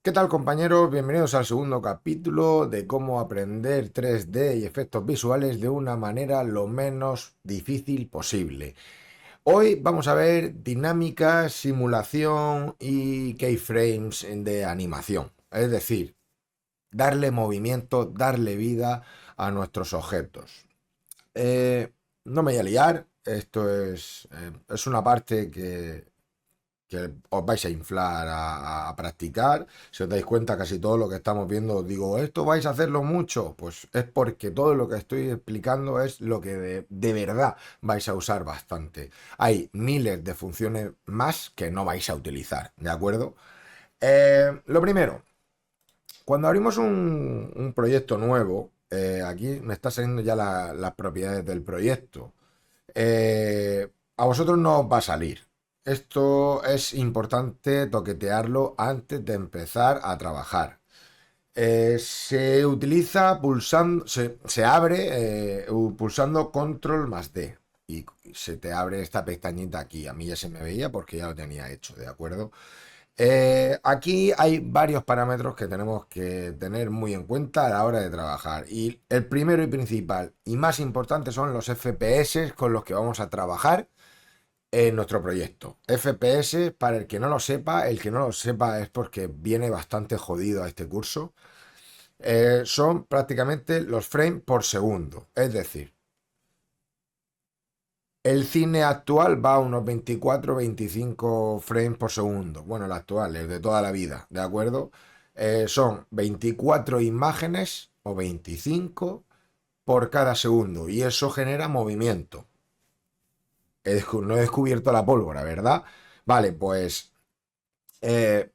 ¿Qué tal, compañeros? Bienvenidos al segundo capítulo de cómo aprender 3D y efectos visuales de una manera lo menos difícil posible. Hoy vamos a ver dinámica, simulación y keyframes de animación. Es decir, darle movimiento, darle vida a nuestros objetos. No me voy a liar, esto es una parte que os vais a inflar a practicar. Si os dais cuenta, casi todo lo que estamos viendo, os digo, ¿esto vais a hacerlo mucho? Pues es porque todo lo que estoy explicando es lo que de verdad vais a usar bastante. Hay miles de funciones más que no vais a utilizar, ¿de acuerdo? Lo primero, cuando abrimos un proyecto nuevo, aquí me está saliendo ya las propiedades del proyecto. A vosotros no os va a salir. Esto es importante toquetearlo antes de empezar a trabajar. Se utiliza pulsando, se abre pulsando control más D y se te abre esta pestañita aquí. A mí ya se me veía porque ya lo tenía hecho, ¿de acuerdo? Aquí hay varios parámetros que tenemos que tener muy en cuenta a la hora de trabajar. Y el primero y principal y más importante son los FPS con los que vamos a trabajar en nuestro proyecto. FPS, para el que no lo sepa es porque viene bastante jodido a este curso. Son prácticamente los frames por segundo. Es decir, el cine actual va a unos 24-25 frames por segundo. Bueno, el actual, el de toda la vida, ¿de acuerdo? Son 24 imágenes o 25 por cada segundo y eso genera movimiento. No he descubierto la pólvora, ¿verdad? Vale, pues eh,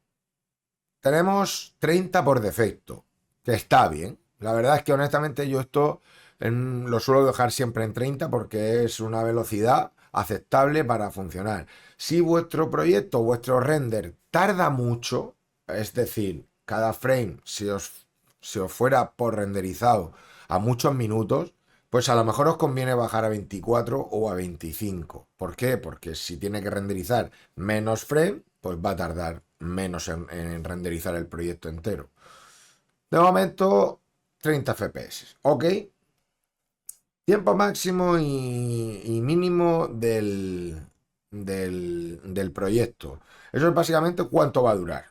tenemos 30 por defecto, que está bien. La verdad es que honestamente yo esto lo suelo dejar siempre en 30 porque es una velocidad aceptable para funcionar. Si vuestro proyecto, vuestro render tarda mucho, es decir, cada frame si os fuera por renderizado a muchos minutos, pues a lo mejor os conviene bajar a 24 o a 25. ¿Por qué? Porque si tiene que renderizar menos frame, pues va a tardar menos en renderizar el proyecto entero. De momento, 30 FPS. ¿Ok? Tiempo máximo y mínimo del proyecto. Eso es básicamente cuánto va a durar.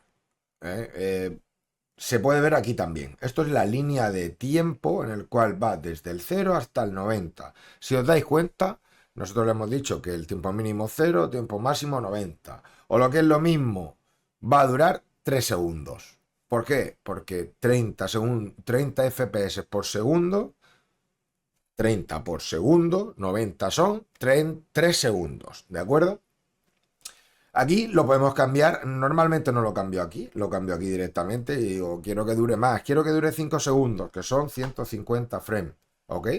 Se puede ver aquí también. Esto es la línea de tiempo en el cual va desde el 0 hasta el 90. Si os dais cuenta, nosotros le hemos dicho que el tiempo mínimo 0, tiempo máximo 90. O lo que es lo mismo, va a durar 3 segundos. ¿Por qué? Porque 30 FPS por segundo, 30 por segundo, 90 son 3 segundos. ¿De acuerdo? Aquí lo podemos cambiar, normalmente no lo cambio aquí, lo cambio aquí directamente y digo, quiero que dure más, quiero que dure 5 segundos, que son 150 frames, ¿ok?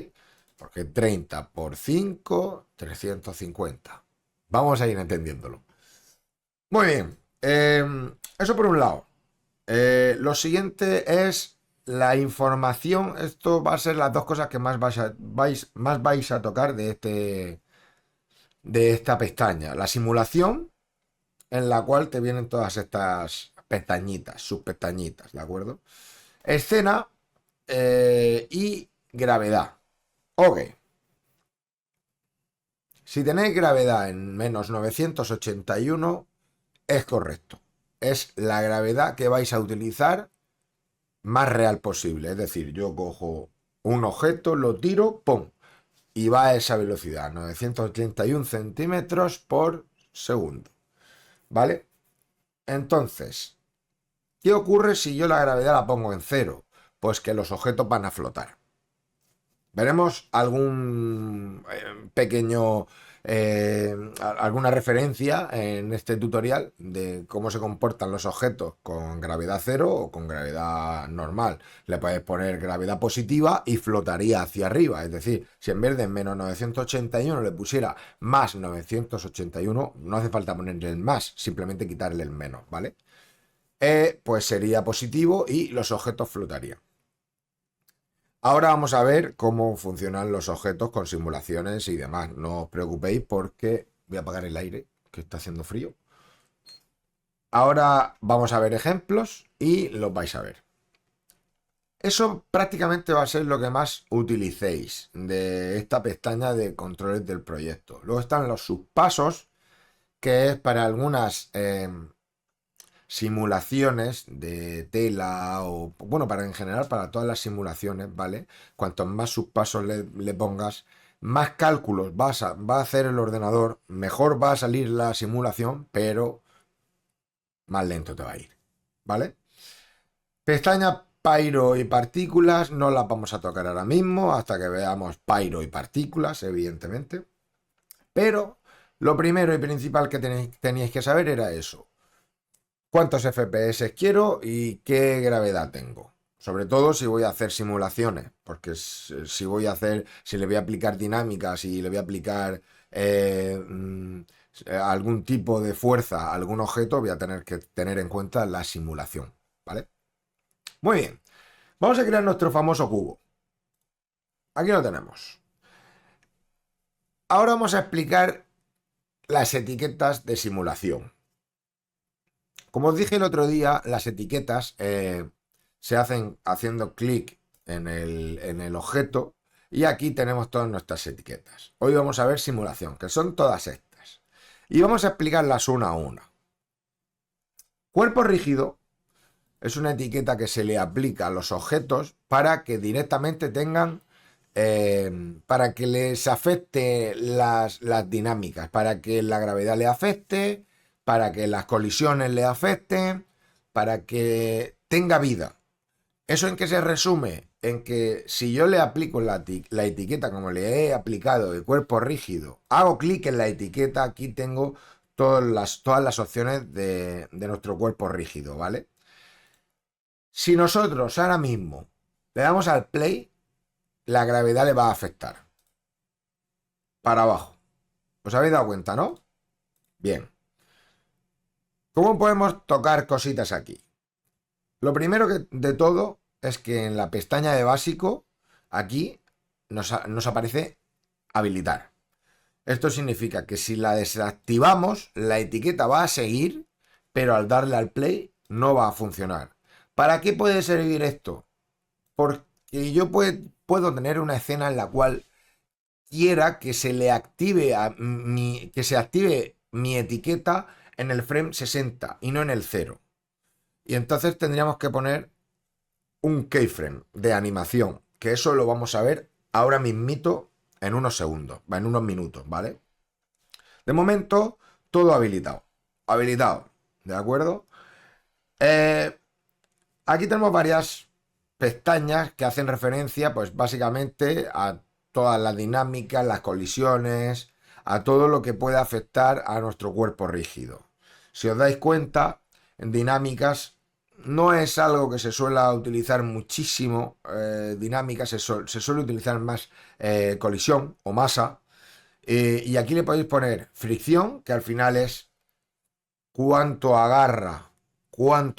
Porque 30 por 5, 350. Vamos a ir entendiéndolo. Muy bien, eso por un lado. Lo siguiente es la información, esto va a ser las dos cosas que más vais a tocar de esta pestaña. La simulación en la cual te vienen todas estas pestañitas, subpestañitas, ¿de acuerdo? Escena y gravedad. Ok. Si tenéis gravedad en menos 981, es correcto. Es la gravedad que vais a utilizar más real posible. Es decir, yo cojo un objeto, lo tiro, ¡pum! Y va a esa velocidad, 981 centímetros por segundo. ¿Vale? Entonces, ¿qué ocurre si yo la gravedad la pongo en cero? Pues que los objetos van a flotar. Veremos algún pequeño, alguna referencia en este tutorial de cómo se comportan los objetos con gravedad cero o con gravedad normal. Le puedes poner gravedad positiva y flotaría hacia arriba. Es decir, si en vez de menos 981 le pusiera más 981, no hace falta ponerle el más, simplemente quitarle el menos, ¿vale? Pues sería positivo y los objetos flotarían. Ahora vamos a ver cómo funcionan los objetos con simulaciones y demás. No os preocupéis porque voy a apagar el aire, que está haciendo frío. Ahora vamos a ver ejemplos y los vais a ver. Eso prácticamente va a ser lo que más utilicéis de esta pestaña de controles del proyecto. Luego están los subpasos, que es para algunas simulaciones de tela o, bueno, para en general, para todas las simulaciones, ¿vale? Cuantos más subpasos le pongas, más cálculos va a hacer el ordenador, mejor va a salir la simulación, pero más lento te va a ir, ¿vale? Pestaña Pyro y partículas no las vamos a tocar ahora mismo hasta que veamos Pyro y partículas, evidentemente. Pero lo primero y principal que teníais que saber era eso. ¿Cuántos FPS quiero y qué gravedad tengo? Sobre todo si voy a hacer simulaciones, porque si voy a hacer, si le voy a aplicar dinámicas, si le voy a aplicar algún tipo de fuerza a algún objeto, voy a tener que tener en cuenta la simulación, ¿vale? Muy bien, vamos a crear nuestro famoso cubo. Aquí lo tenemos. Ahora vamos a explicar las etiquetas de simulación. Como os dije el otro día, las etiquetas se hacen haciendo clic en el objeto y aquí tenemos todas nuestras etiquetas. Hoy vamos a ver simulación, que son todas estas. Y vamos a explicarlas una a una. Cuerpo rígido es una etiqueta que se le aplica a los objetos para que directamente tengan, para que les afecte las dinámicas, para que la gravedad le afecte, para que las colisiones le afecten, para que tenga vida. ¿Eso en qué se resume? En que si yo le aplico la etiqueta como le he aplicado de cuerpo rígido, hago clic en la etiqueta, aquí tengo todas las opciones de nuestro cuerpo rígido, ¿vale? Si nosotros ahora mismo le damos al play, la gravedad le va a afectar. Para abajo. ¿Os habéis dado cuenta, no? Bien. ¿Cómo podemos tocar cositas aquí? Lo primero de todo es que en la pestaña de básico, aquí nos aparece habilitar. Esto significa que si la desactivamos, la etiqueta va a seguir, pero al darle al play no va a funcionar. ¿Para qué puede servir esto? Porque yo puedo tener una escena en la cual quiera que se le active que se active mi etiqueta en el frame 60 y no en el 0. Y entonces tendríamos que poner un keyframe de animación, que eso lo vamos a ver ahora mismito en unos segundos, en unos minutos, ¿vale? De momento, todo habilitado. Habilitado, ¿de acuerdo? Aquí tenemos varias pestañas que hacen referencia, pues básicamente a todas las dinámicas, las colisiones, a todo lo que puede afectar a nuestro cuerpo rígido. Si os dais cuenta, en dinámicas no es algo que se suele utilizar muchísimo, dinámica, se suele utilizar más colisión o masa, y aquí le podéis poner fricción, que al final es cuánto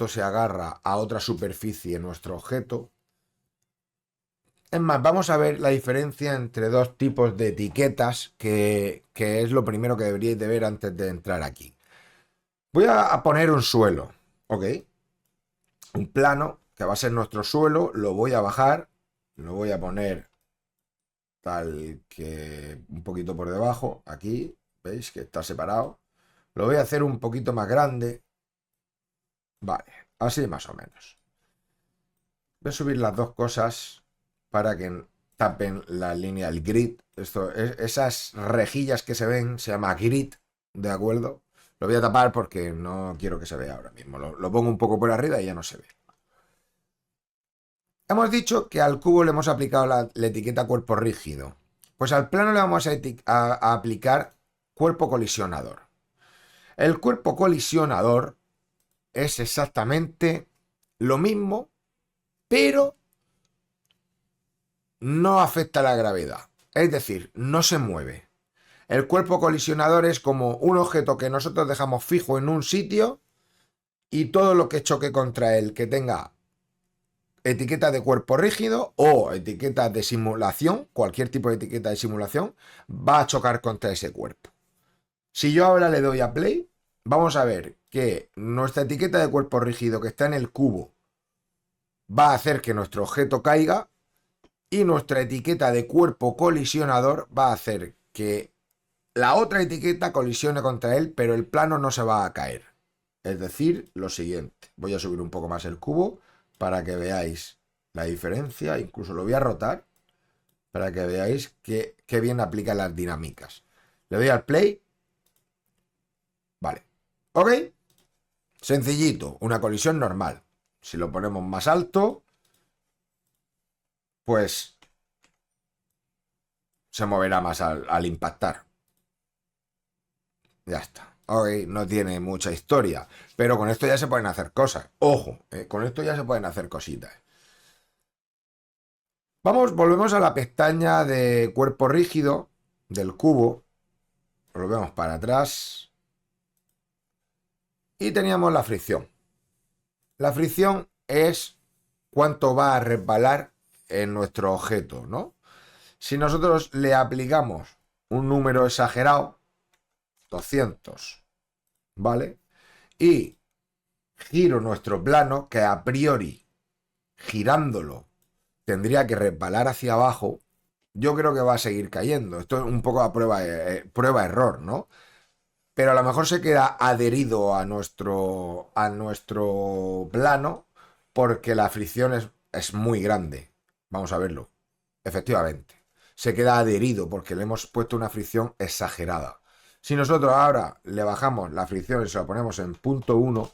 se agarra a otra superficie en nuestro objeto. Es más, vamos a ver la diferencia entre dos tipos de etiquetas, que es lo primero que deberíais de ver antes de entrar aquí. Voy a poner un suelo, ¿ok? Un plano, que va a ser nuestro suelo, lo voy a bajar, lo voy a poner tal que un poquito por debajo, aquí, ¿veis que está separado? Lo voy a hacer un poquito más grande, vale, así más o menos. Voy a subir las dos cosas para que tapen la línea del grid. Esas rejillas que se ven se llama grid, ¿de acuerdo? Lo voy a tapar porque no quiero que se vea ahora mismo. Lo pongo un poco por arriba y ya no se ve. Hemos dicho que al cubo le hemos aplicado la etiqueta cuerpo rígido. Pues al plano le vamos a aplicar cuerpo colisionador. El cuerpo colisionador es exactamente lo mismo, pero no afecta a la gravedad. Es decir, no se mueve. El cuerpo colisionador es como un objeto que nosotros dejamos fijo en un sitio y todo lo que choque contra él, que tenga etiqueta de cuerpo rígido o etiqueta de simulación, cualquier tipo de etiqueta de simulación, va a chocar contra ese cuerpo. Si yo ahora le doy a play, vamos a ver que nuestra etiqueta de cuerpo rígido que está en el cubo va a hacer que nuestro objeto caiga y nuestra etiqueta de cuerpo colisionador va a hacer que la otra etiqueta colisione contra él, pero el plano no se va a caer. Es decir, lo siguiente. Voy a subir un poco más el cubo para que veáis la diferencia. Incluso lo voy a rotar para que veáis qué bien aplica las dinámicas. Le doy al play. Vale. Ok. Sencillito. Una colisión normal. Si lo ponemos más alto, pues se moverá más al impactar. Ya está. Ok, no tiene mucha historia. Pero con esto ya se pueden hacer cosas. Ojo, con esto ya se pueden hacer cositas. Volvemos a la pestaña de cuerpo rígido del cubo. Volvemos para atrás. Y teníamos la fricción. La fricción es cuánto va a resbalar en nuestro objeto, ¿no? Si nosotros le aplicamos un número exagerado, 200, ¿vale? Y giro nuestro plano, que a priori, girándolo, tendría que resbalar hacia abajo, yo creo que va a seguir cayendo. Esto es un poco a prueba-error, ¿no? Pero a lo mejor se queda adherido a nuestro plano porque la fricción es muy grande. Vamos a verlo. Efectivamente. Se queda adherido porque le hemos puesto una fricción exagerada. Si nosotros ahora le bajamos la fricción y se la ponemos en 0.1,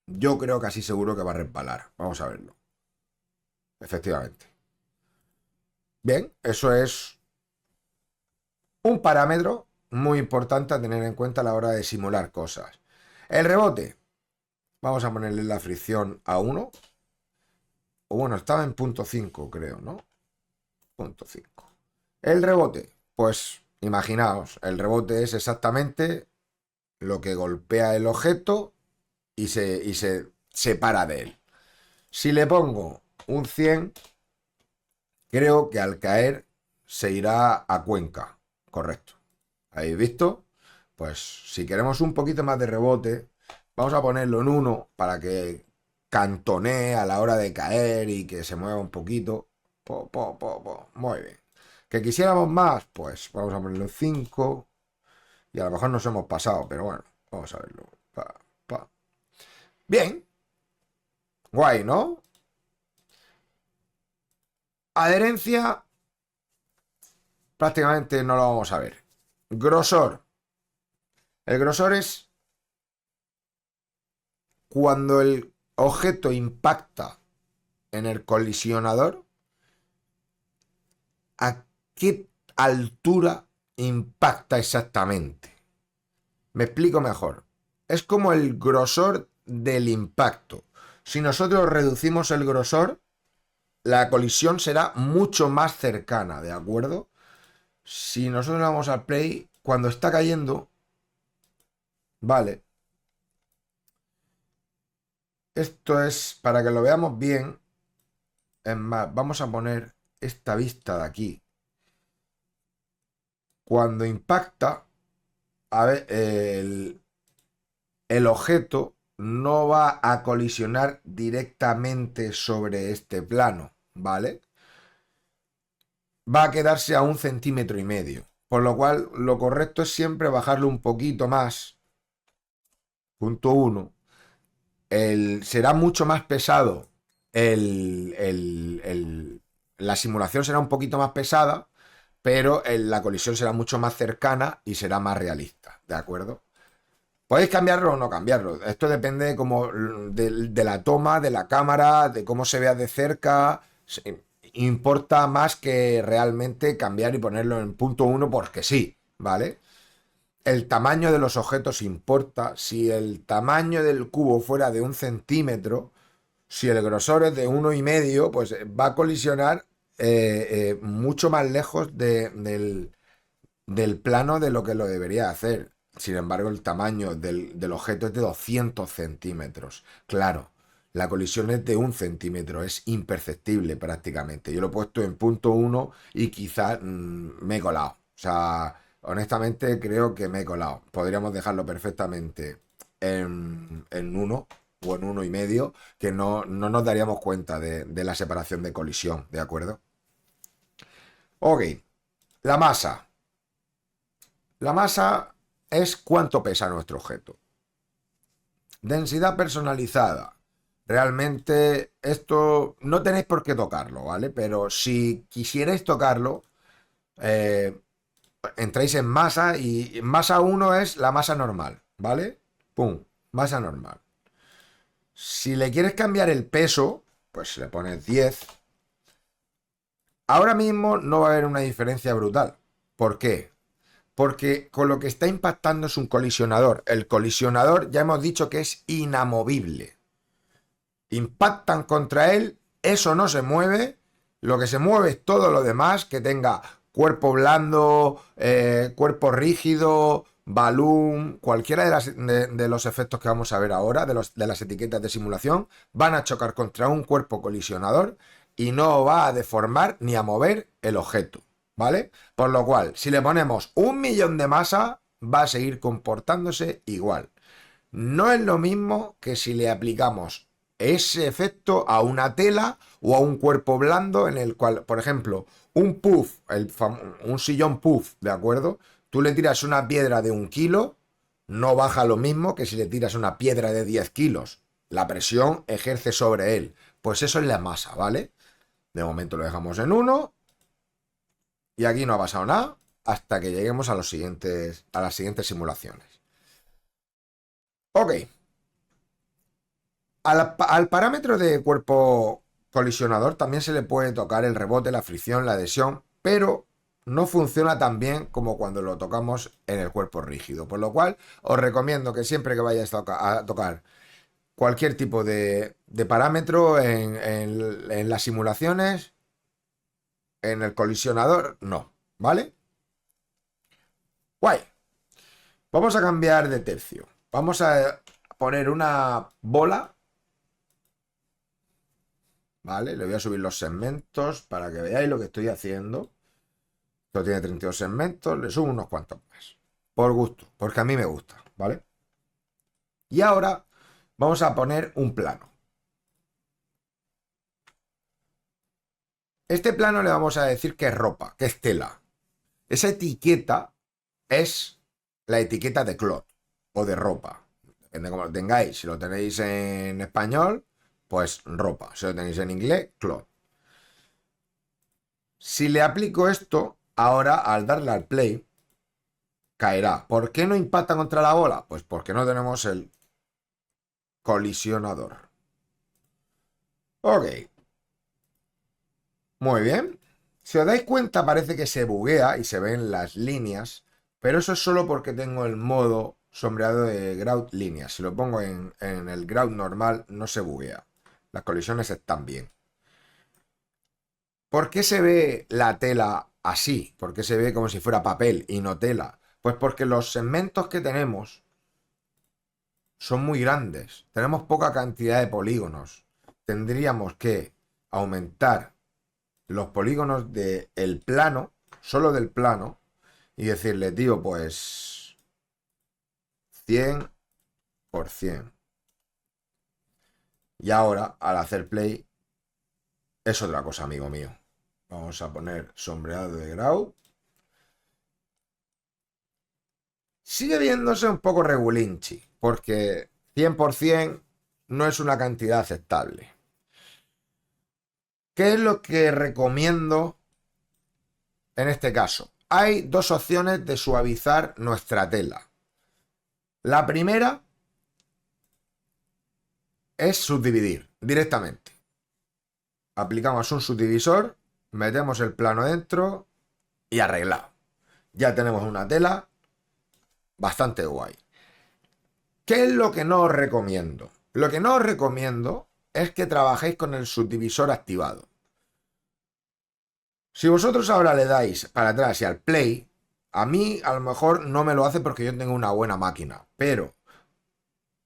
yo creo casi seguro que va a resbalar. Vamos a verlo. Efectivamente. Bien, eso es un parámetro muy importante a tener en cuenta a la hora de simular cosas. El rebote. Vamos a ponerle la fricción a 1. O bueno, estaba en 0.5, creo, ¿no? 0.5. El rebote. Pues imaginaos, el rebote es exactamente lo que golpea el objeto y se separa de él. Si le pongo un 100, creo que al caer se irá a Cuenca. Correcto. ¿Habéis visto? Pues si queremos un poquito más de rebote, vamos a ponerlo en 1 para que cantonee a la hora de caer y que se mueva un poquito. Muy bien. ¿Que quisiéramos más? Pues vamos a ponerlo en 5. Y a lo mejor nos hemos pasado, pero bueno, vamos a verlo. Bien. Guay, ¿no? Adherencia, prácticamente no lo vamos a ver. Grosor. El grosor es cuando el objeto impacta en el colisionador, ¿a qué altura impacta exactamente? Me explico mejor. Es como el grosor del impacto. Si nosotros reducimos el grosor, la colisión será mucho más cercana, ¿de acuerdo? Si nosotros le damos al play, cuando está cayendo, vale. Esto es para que lo veamos bien. Es más, vamos a poner esta vista de aquí. Cuando impacta, a ver, el objeto no va a colisionar directamente sobre este plano, ¿vale? Va a quedarse a 1,5 cm. Por lo cual, lo correcto es siempre bajarlo un poquito más. 0.1. Será mucho más pesado. La simulación será un poquito más pesada, pero la colisión será mucho más cercana y será más realista, ¿de acuerdo? Podéis cambiarlo o no cambiarlo. Esto depende como de la toma, de la cámara, de cómo se vea de cerca. Importa más que realmente cambiar y ponerlo en 0.1 porque sí, ¿vale? El tamaño de los objetos importa. Si el tamaño del cubo fuera de 1 cm, si el grosor es de 1,5, pues va a colisionar mucho más lejos del plano de lo que lo debería hacer. Sin embargo, el tamaño del objeto es de 200 centímetros. Claro, la colisión es de 1 cm, es imperceptible prácticamente. Yo lo he puesto en 0.1 y quizás me he colado. O sea, honestamente creo que me he colado. Podríamos dejarlo perfectamente en 1 o en 1,5, que no nos daríamos cuenta de la separación de colisión, ¿de acuerdo? Ok, la masa. La masa es cuánto pesa nuestro objeto. Densidad personalizada. Realmente esto no tenéis por qué tocarlo, ¿vale? Pero si quisierais tocarlo, eh, entráis en masa y masa 1 es la masa normal, ¿vale? Pum, masa normal. Si le quieres cambiar el peso, pues le pones 10. Ahora mismo no va a haber una diferencia brutal. ¿Por qué? Porque con lo que está impactando es un colisionador. El colisionador ya hemos dicho que es inamovible. Impactan contra él, eso no se mueve, lo que se mueve es todo lo demás, que tenga cuerpo blando, cuerpo rígido, balloon, cualquiera de los efectos que vamos a ver ahora, de las etiquetas de simulación, van a chocar contra un cuerpo colisionador y no va a deformar ni a mover el objeto, ¿vale? Por lo cual, si le ponemos 1.000.000 de masa, va a seguir comportándose igual. No es lo mismo que si le aplicamos ese efecto a una tela o a un cuerpo blando en el cual, por ejemplo, un puff, un sillón puff, ¿de acuerdo? Tú le tiras una piedra de 1 kilo, no baja lo mismo que si le tiras una piedra de 10 kilos. La presión ejerce sobre él. Pues eso es la masa, ¿vale? De momento lo dejamos en 1 y aquí no ha pasado nada hasta que lleguemos a las siguientes simulaciones. Ok. Al parámetro de cuerpo colisionador también se le puede tocar el rebote, la fricción, la adhesión, pero no funciona tan bien como cuando lo tocamos en el cuerpo rígido. Por lo cual, os recomiendo que siempre que vayáis a tocar cualquier tipo de parámetro en las simulaciones, en el colisionador, no, ¿vale? Guay. Vamos a cambiar de tercio. Vamos a poner una bola. ¿Vale? Le voy a subir los segmentos para que veáis lo que estoy haciendo. Esto tiene 32 segmentos, le subo unos cuantos más. Por gusto, porque a mí me gusta, ¿vale? Y ahora vamos a poner un plano. Este plano le vamos a decir que es ropa, que es tela. Esa etiqueta es la etiqueta de cloth o de ropa. Depende de cómo lo tengáis. Si lo tenéis en español, pues ropa. Si lo tenéis en inglés, cloth. Si le aplico esto, ahora al darle al play, caerá. ¿Por qué no impacta contra la bola? Pues porque no tenemos el colisionador. Ok. Muy bien. Si os dais cuenta, parece que se buguea y se ven las líneas, pero eso es solo porque tengo el modo sombreado de grout líneas. Si lo pongo en el grout normal, no se buguea. Las colisiones están bien. ¿Por qué se ve la tela así? ¿Por qué se ve como si fuera papel y no tela? Pues porque los segmentos que tenemos son muy grandes. Tenemos poca cantidad de polígonos. Tendríamos que aumentar los polígonos del plano, solo del plano, y decirle, tío, pues 100%. Y ahora, al hacer play, es otra cosa, amigo mío. Vamos a poner sombreado de grau. Sigue viéndose un poco regulinchi, porque 100% no es una cantidad aceptable. ¿Qué es lo que recomiendo en este caso? Hay dos opciones de suavizar nuestra tela. La primera es subdividir directamente. Aplicamos un subdivisor, metemos el plano dentro y arreglado. Ya tenemos una tela bastante guay. ¿Qué es lo que no os recomiendo? Lo que no os recomiendo es que trabajéis con el subdivisor activado. Si vosotros ahora le dais para atrás y al play, a mí a lo mejor no me lo hace porque yo tengo una buena máquina, pero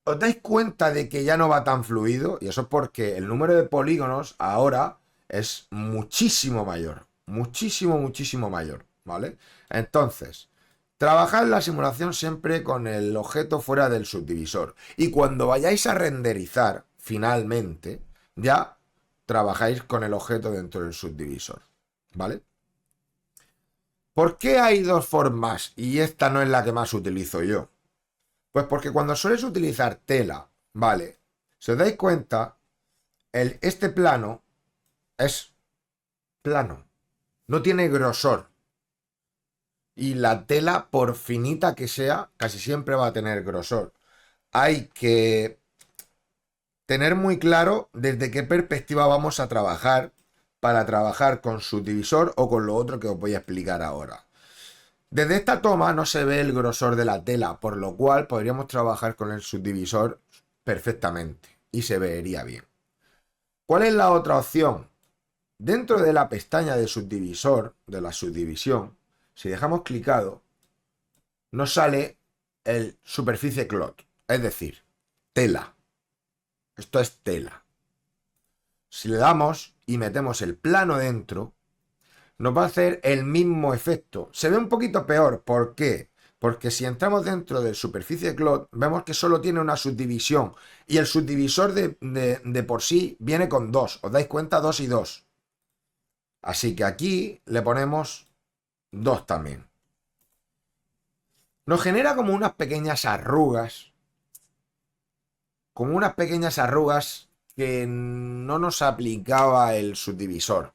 os dais cuenta de que ya no va tan fluido, y eso es porque el número de polígonos ahora es muchísimo mayor, muchísimo mayor, ¿vale? Entonces, Trabajad la simulación siempre con el objeto fuera del subdivisor. Y cuando vayáis a renderizar, finalmente, ya trabajáis con el objeto dentro del subdivisor. ¿Vale? ¿Por qué hay dos formas y esta no es la que más utilizo yo? Pues porque cuando sueles utilizar tela, ¿vale? Si os dais cuenta, este plano es plano, no tiene grosor. Y la tela, por finita que sea, casi siempre va a tener grosor. Hay que tener muy claro desde qué perspectiva vamos a trabajar para trabajar con subdivisor o con lo otro que os voy a explicar ahora. Desde esta toma no se ve el grosor de la tela, por lo cual podríamos trabajar con el subdivisor perfectamente y se vería bien. ¿Cuál es la otra opción? Dentro de la pestaña de subdivisor, de la subdivisión, si dejamos clicado, nos sale el superficie clot, es decir, tela. Esto es tela. Si le damos y metemos el plano dentro, nos va a hacer el mismo efecto. Se ve un poquito peor. ¿Por qué? Porque si entramos dentro del superficie clot, vemos que solo tiene una subdivisión. Y el subdivisor de por sí viene con dos. ¿Os dais cuenta? 2 y 2. Así que aquí le ponemos 2 también. Nos genera como unas pequeñas arrugas. Como unas pequeñas arrugas que no nos aplicaba el subdivisor.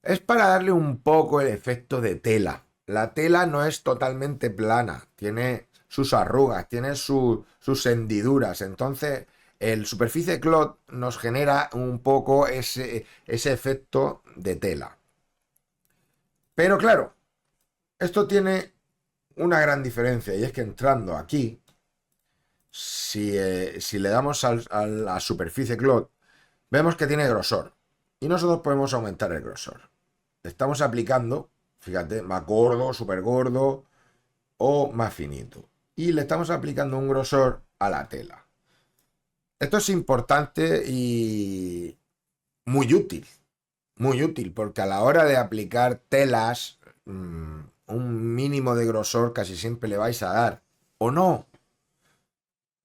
Es para darle un poco el efecto de tela. La tela no es totalmente plana, tiene sus arrugas, tiene sus hendiduras. Entonces, el superficie clot nos genera un poco ese efecto de tela. Pero claro, esto tiene una gran diferencia y es que entrando aquí, si le damos a la superficie clot, vemos que tiene grosor y nosotros podemos aumentar el grosor. Estamos aplicando, fíjate, más gordo, súper gordo o más finito. Y le estamos aplicando un grosor a la tela. Esto es importante y muy útil, porque a la hora de aplicar telas, un mínimo de grosor casi siempre le vais a dar. ¿O no?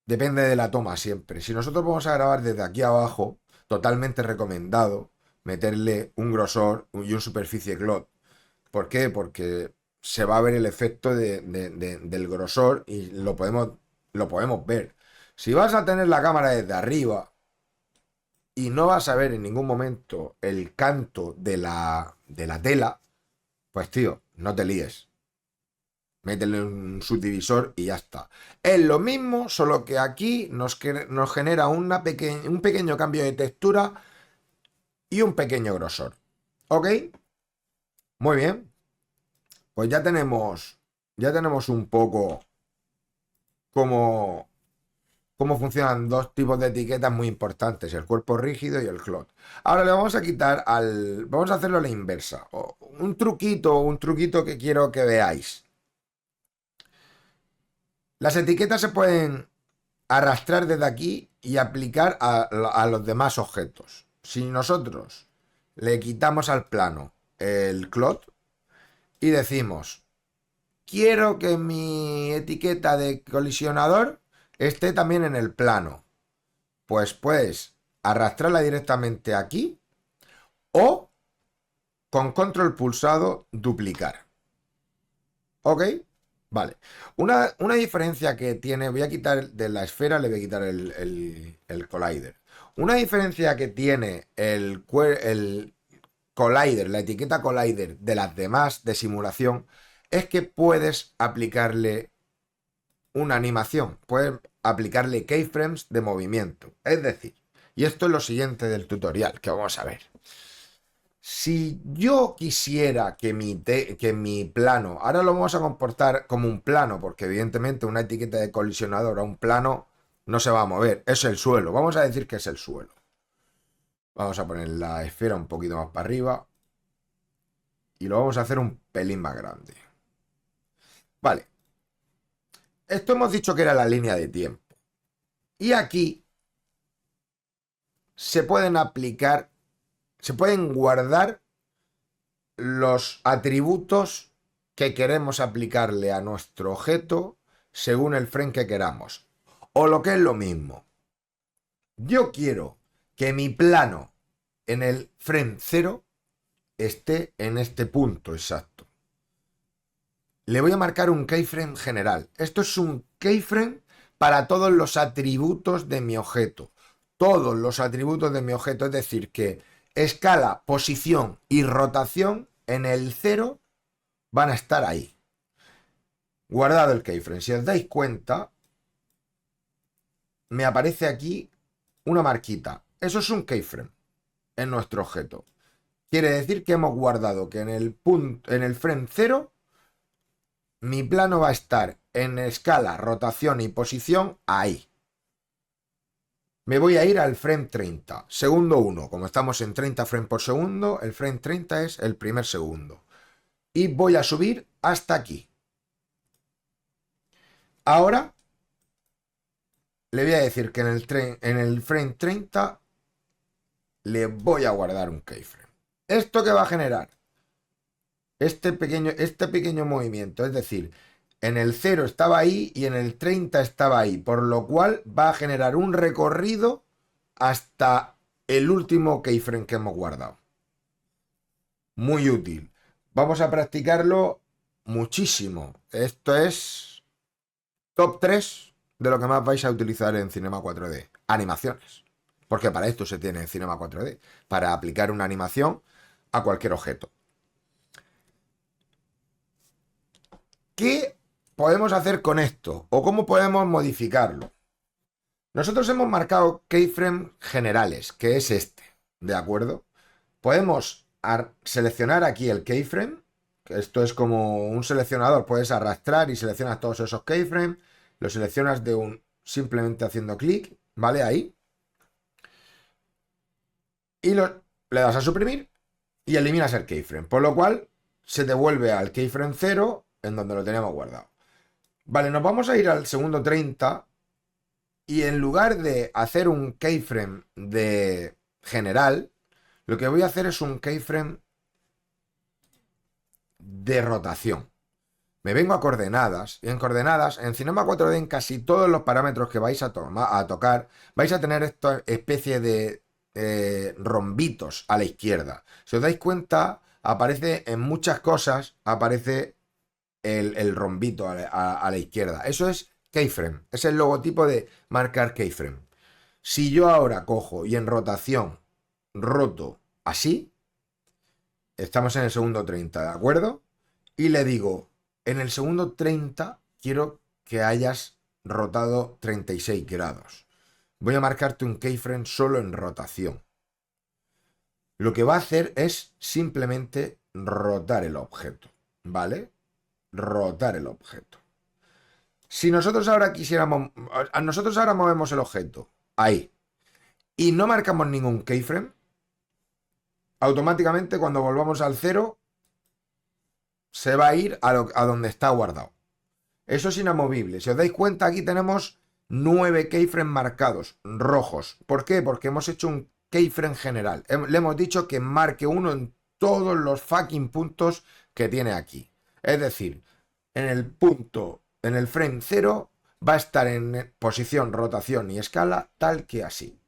Depende de la toma siempre. Si nosotros vamos a grabar desde aquí abajo, totalmente recomendado meterle un grosor y un superficie clot. ¿Por qué? Porque se va a ver el efecto del grosor y lo podemos ver. Si vas a tener la cámara desde arriba y no vas a ver en ningún momento el canto de la tela, pues tío, no te líes. Métele un subdivisor y ya está. Es lo mismo, solo que aquí nos genera un pequeño cambio de textura y un pequeño grosor. ¿Ok? Muy bien. Pues ya tenemos un poco cómo, cómo funcionan dos tipos de etiquetas muy importantes, el cuerpo rígido y el clot. Ahora le vamos a quitar vamos a hacerlo a la inversa. Un truquito que quiero que veáis. Las etiquetas se pueden arrastrar desde aquí y aplicar a los demás objetos. Si nosotros le quitamos al plano el clot y decimos, quiero que mi etiqueta de colisionador esté también en el plano, pues puedes arrastrarla directamente aquí o con control pulsado duplicar. ¿Ok? Vale. Una diferencia que tiene, voy a quitar de la esfera, le voy a quitar el collider. Una diferencia que tiene el collider, la etiqueta collider de las demás de simulación, es que puedes aplicarle una animación, puedes aplicarle keyframes de movimiento. Es decir, y esto es lo siguiente del tutorial que vamos a ver. Si yo quisiera que mi plano, ahora lo vamos a comportar como un plano, porque evidentemente una etiqueta de colisionador a un plano no se va a mover, es el suelo, vamos a decir que es el suelo. Vamos a poner la esfera un poquito más para arriba y lo vamos a hacer un pelín más grande. Vale, esto hemos dicho que era la línea de tiempo. Y aquí se pueden aplicar, se pueden guardar los atributos que queremos aplicarle a nuestro objeto según el frame que queramos. O lo que es lo mismo, yo quiero que mi plano en el frame 0 esté en este punto exacto. Le voy a marcar un keyframe general. Esto es un keyframe para todos los atributos de mi objeto. Todos los atributos de mi objeto, es decir, que escala, posición y rotación en el 0 van a estar ahí. Guardado el keyframe. Si os dais cuenta, me aparece aquí una marquita. Eso es un keyframe en nuestro objeto. Quiere decir que hemos guardado que en el frame 0 mi plano va a estar en escala, rotación y posición ahí. Me voy a ir al frame 30, segundo 1. Como estamos en 30 frames por segundo, el frame 30 es el primer segundo. Y voy a subir hasta aquí. Ahora le voy a decir que en el frame 30 le voy a guardar un keyframe. ¿Esto qué va a generar? Este pequeño movimiento, es decir, en el 0 estaba ahí y en el 30 estaba ahí, por lo cual va a generar un recorrido hasta el último keyframe que hemos guardado. Muy útil. Vamos a practicarlo muchísimo. Esto es top 3 de lo que más vais a utilizar en Cinema 4D. Animaciones. Porque para esto se tiene en Cinema 4D. Para aplicar una animación a cualquier objeto. ¿Qué podemos hacer con esto? ¿O cómo podemos modificarlo? Nosotros hemos marcado keyframes generales, que es este, ¿de acuerdo? Podemos seleccionar aquí el keyframe, que esto es como un seleccionador, puedes arrastrar y seleccionas todos esos keyframes, lo seleccionas simplemente haciendo clic, ¿vale? Ahí. Y le das a suprimir y eliminas el keyframe, por lo cual se devuelve al keyframe 0 en donde lo teníamos guardado. Vale, nos vamos a ir al segundo 30 y en lugar de hacer un keyframe de general, lo que voy a hacer es un keyframe de rotación. Me vengo a coordenadas y en coordenadas, en Cinema 4D, en casi todos los parámetros que vais a tocar, vais a tener esta especie de rombitos a la izquierda. Si os dais cuenta, aparece en muchas cosas, aparece el rombito a la izquierda. Eso es keyframe, es el logotipo de marcar keyframe. Si yo ahora cojo y en rotación roto así, estamos en el segundo 30, ¿de acuerdo? Y le digo, en el segundo 30 quiero que hayas rotado 36 grados. Voy a marcarte un keyframe solo en rotación. Lo que va a hacer es simplemente rotar el objeto, ¿vale? Rotar el objeto. Si nosotros ahora nosotros ahora movemos el objeto ahí y no marcamos ningún keyframe, automáticamente cuando volvamos al 0 se va a ir a donde está guardado. Eso es inamovible. Si os dais cuenta, aquí tenemos 9 keyframes marcados, rojos. ¿Por qué? Porque hemos hecho un keyframe general. Le hemos dicho que marque uno en todos los fucking puntos que tiene aquí. Es decir, en el frame 0 va a estar en posición, rotación y escala tal que así.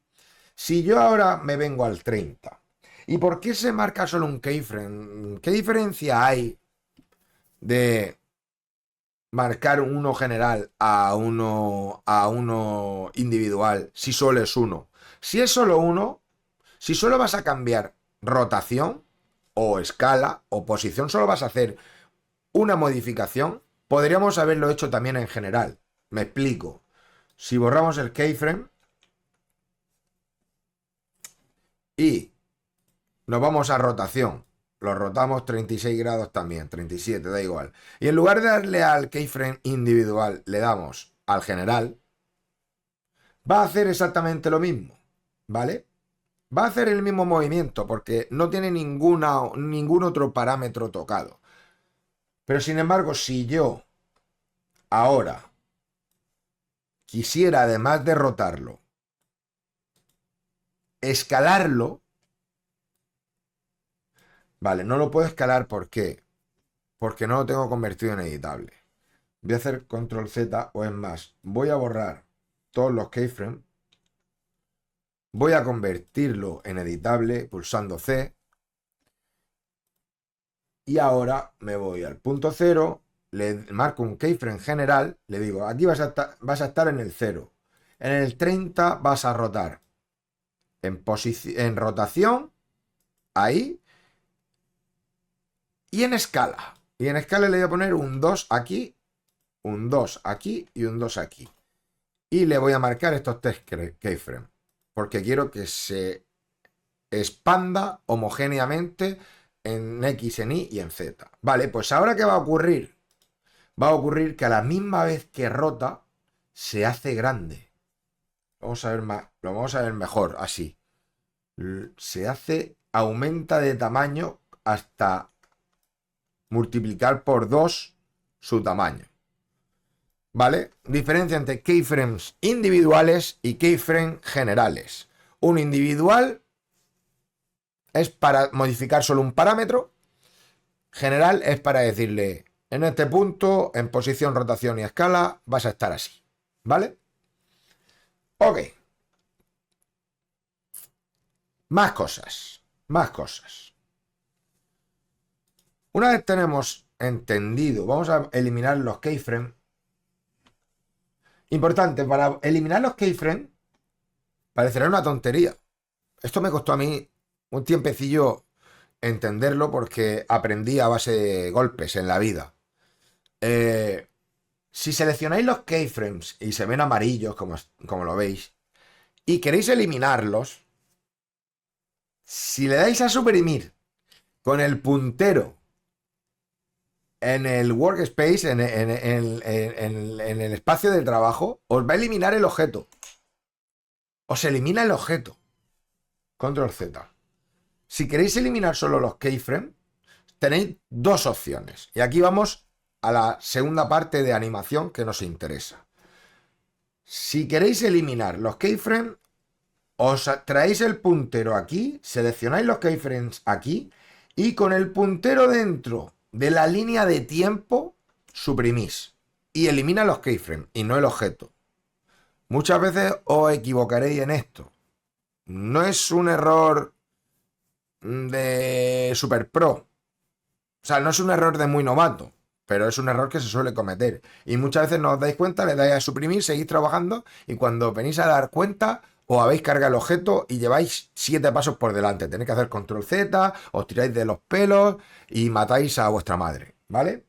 Si yo ahora me vengo al 30, ¿y por qué se marca solo un keyframe? ¿Qué diferencia hay de marcar uno general a uno individual si solo es uno? Si es solo uno, si solo vas a cambiar rotación o escala o posición, solo vas a hacer una modificación, podríamos haberlo hecho también en general. Me explico. Si borramos el keyframe y nos vamos a rotación, lo rotamos 36 grados también, 37, da igual. Y en lugar de darle al keyframe individual, le damos al general, va a hacer exactamente lo mismo, ¿vale? Va a hacer el mismo movimiento porque no tiene ningún otro parámetro tocado. Pero sin embargo, si yo ahora quisiera, además de rotarlo, escalarlo, vale, no lo puedo escalar, ¿por qué? porque no lo tengo convertido en editable. Voy a hacer control Z o es más, voy a borrar todos los keyframes. Voy a convertirlo en editable pulsando C. Y ahora me voy al punto 0, le marco un keyframe general, le digo, aquí vas a estar en el 0. En el 30 vas a rotar en rotación, ahí, y en escala. Y en escala le voy a poner un 2 aquí, un 2 aquí y un 2 aquí. Y le voy a marcar estos tres keyframes, porque quiero que se expanda homogéneamente en X, en Y y en Z. Vale, pues ahora ¿qué va a ocurrir? Va a ocurrir que a la misma vez que rota, se hace grande. Vamos a ver más, lo vamos a ver mejor así. Aumenta de tamaño hasta multiplicar por 2 su tamaño. ¿Vale? Diferencia entre keyframes individuales y keyframes generales. Un individual es para modificar solo un parámetro. General es para decirle, en este punto, en posición, rotación y escala, vas a estar así. ¿Vale? Ok. Más cosas. Más cosas. Una vez tenemos entendido, vamos a eliminar los keyframes. Importante, para eliminar los keyframes, parecerá una tontería. Esto me costó a mí un tiempecillo entenderlo porque aprendí a base de golpes en la vida. Si seleccionáis los keyframes y se ven amarillos, como lo veis, y queréis eliminarlos, si le dais a suprimir con el puntero en el workspace, en el espacio de trabajo, os va a eliminar el objeto. Os elimina el objeto. Control Z. Si queréis eliminar solo los keyframes, tenéis dos opciones. Y aquí vamos a la segunda parte de animación que nos interesa. Si queréis eliminar los keyframes, os traéis el puntero aquí, seleccionáis los keyframes aquí y con el puntero dentro de la línea de tiempo suprimís y elimina los keyframes y no el objeto. Muchas veces os equivocaréis en esto. No es un error de super pro. O sea, no es un error de muy novato, pero es un error que se suele cometer. Y muchas veces no os dais cuenta, le dais a suprimir, seguís trabajando y cuando venís a dar cuenta os habéis cargado el objeto y lleváis 7 pasos por delante. Tenéis que hacer control Z, os tiráis de los pelos y matáis a vuestra madre, ¿vale?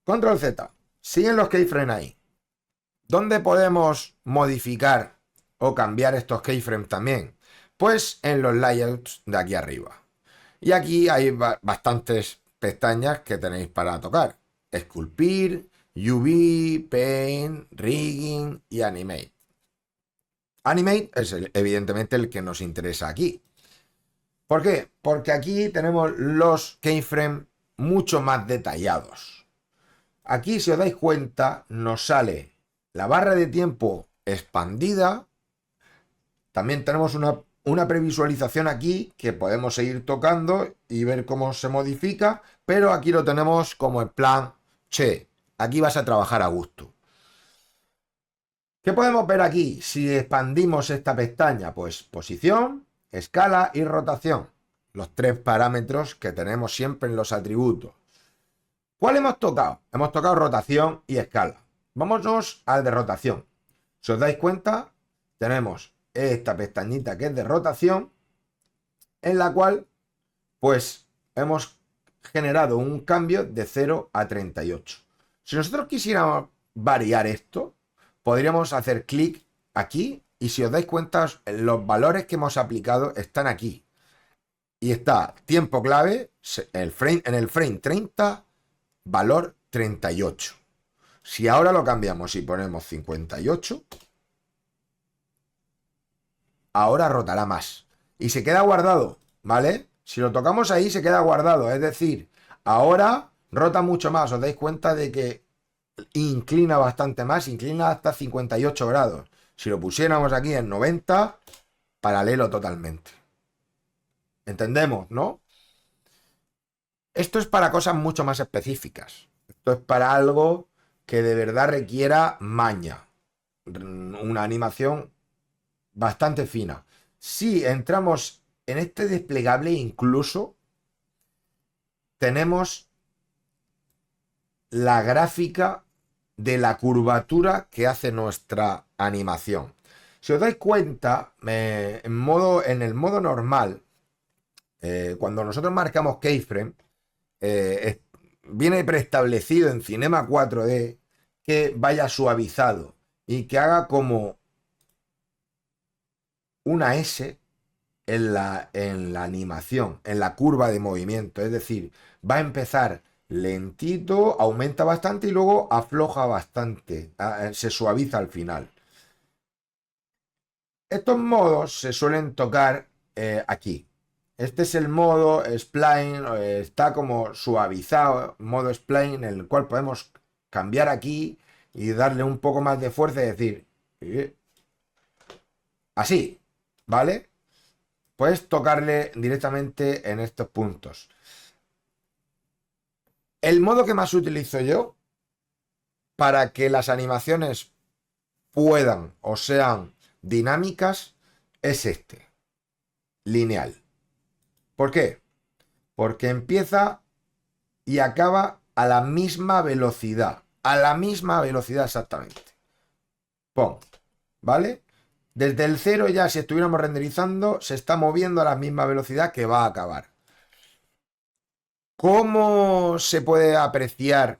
Control Z. Siguen los keyframes ahí. ¿Dónde podemos modificar o cambiar estos keyframes también? Pues en los layouts de aquí arriba. Y aquí hay bastantes pestañas que tenéis para tocar. Esculpir, UV, Paint, Rigging y Animate. Animate es evidentemente el que nos interesa aquí. ¿Por qué? Porque aquí tenemos los keyframes mucho más detallados. Aquí, si os dais cuenta, nos sale la barra de tiempo expandida. También tenemos una previsualización aquí que podemos seguir tocando y ver cómo se modifica, pero aquí lo tenemos como en plan, che, aquí vas a trabajar a gusto. ¿Qué podemos ver aquí si expandimos esta pestaña? Pues posición, escala y rotación. Los tres parámetros que tenemos siempre en los atributos. ¿Cuál hemos tocado? Hemos tocado rotación y escala. Vámonos al de rotación. Si os dais cuenta, tenemos esta pestañita que es de rotación, en la cual pues hemos generado un cambio de 0 a 38. Si nosotros quisiéramos variar esto, podríamos hacer clic aquí y si os dais cuenta, los valores que hemos aplicado están aquí. Y está tiempo clave, en el frame 30, valor 38. Si ahora lo cambiamos y ponemos 58, ahora rotará más. Y se queda guardado, ¿vale? Si lo tocamos ahí se queda guardado, es decir, ahora rota mucho más. Os dais cuenta de que inclina bastante más, inclina hasta 58 grados. Si lo pusiéramos aquí en 90, paralelo totalmente. ¿Entendemos, no? Esto es para cosas mucho más específicas. Esto es para algo que de verdad requiera maña. Una animación bastante fina. Si entramos en este desplegable, incluso tenemos la gráfica de la curvatura que hace nuestra animación. Si os dais cuenta, en el modo normal, cuando nosotros marcamos keyframe, viene preestablecido en Cinema 4D que vaya suavizado y que haga como una S en la animación, en la curva de movimiento. Es decir, va a empezar lentito, aumenta bastante y luego afloja bastante, se suaviza al final. Estos modos se suelen tocar aquí. Este es el modo spline, está como suavizado, modo spline, en el cual podemos cambiar aquí y darle un poco más de fuerza y decir, así, ¿vale? Puedes tocarle directamente en estos puntos. El modo que más utilizo yo para que las animaciones puedan o sean dinámicas es este, lineal. ¿Por qué? Porque empieza y acaba a la misma velocidad. A la misma velocidad exactamente. Pum. ¿Vale? Desde el cero ya, si estuviéramos renderizando, se está moviendo a la misma velocidad que va a acabar. ¿Cómo se puede apreciar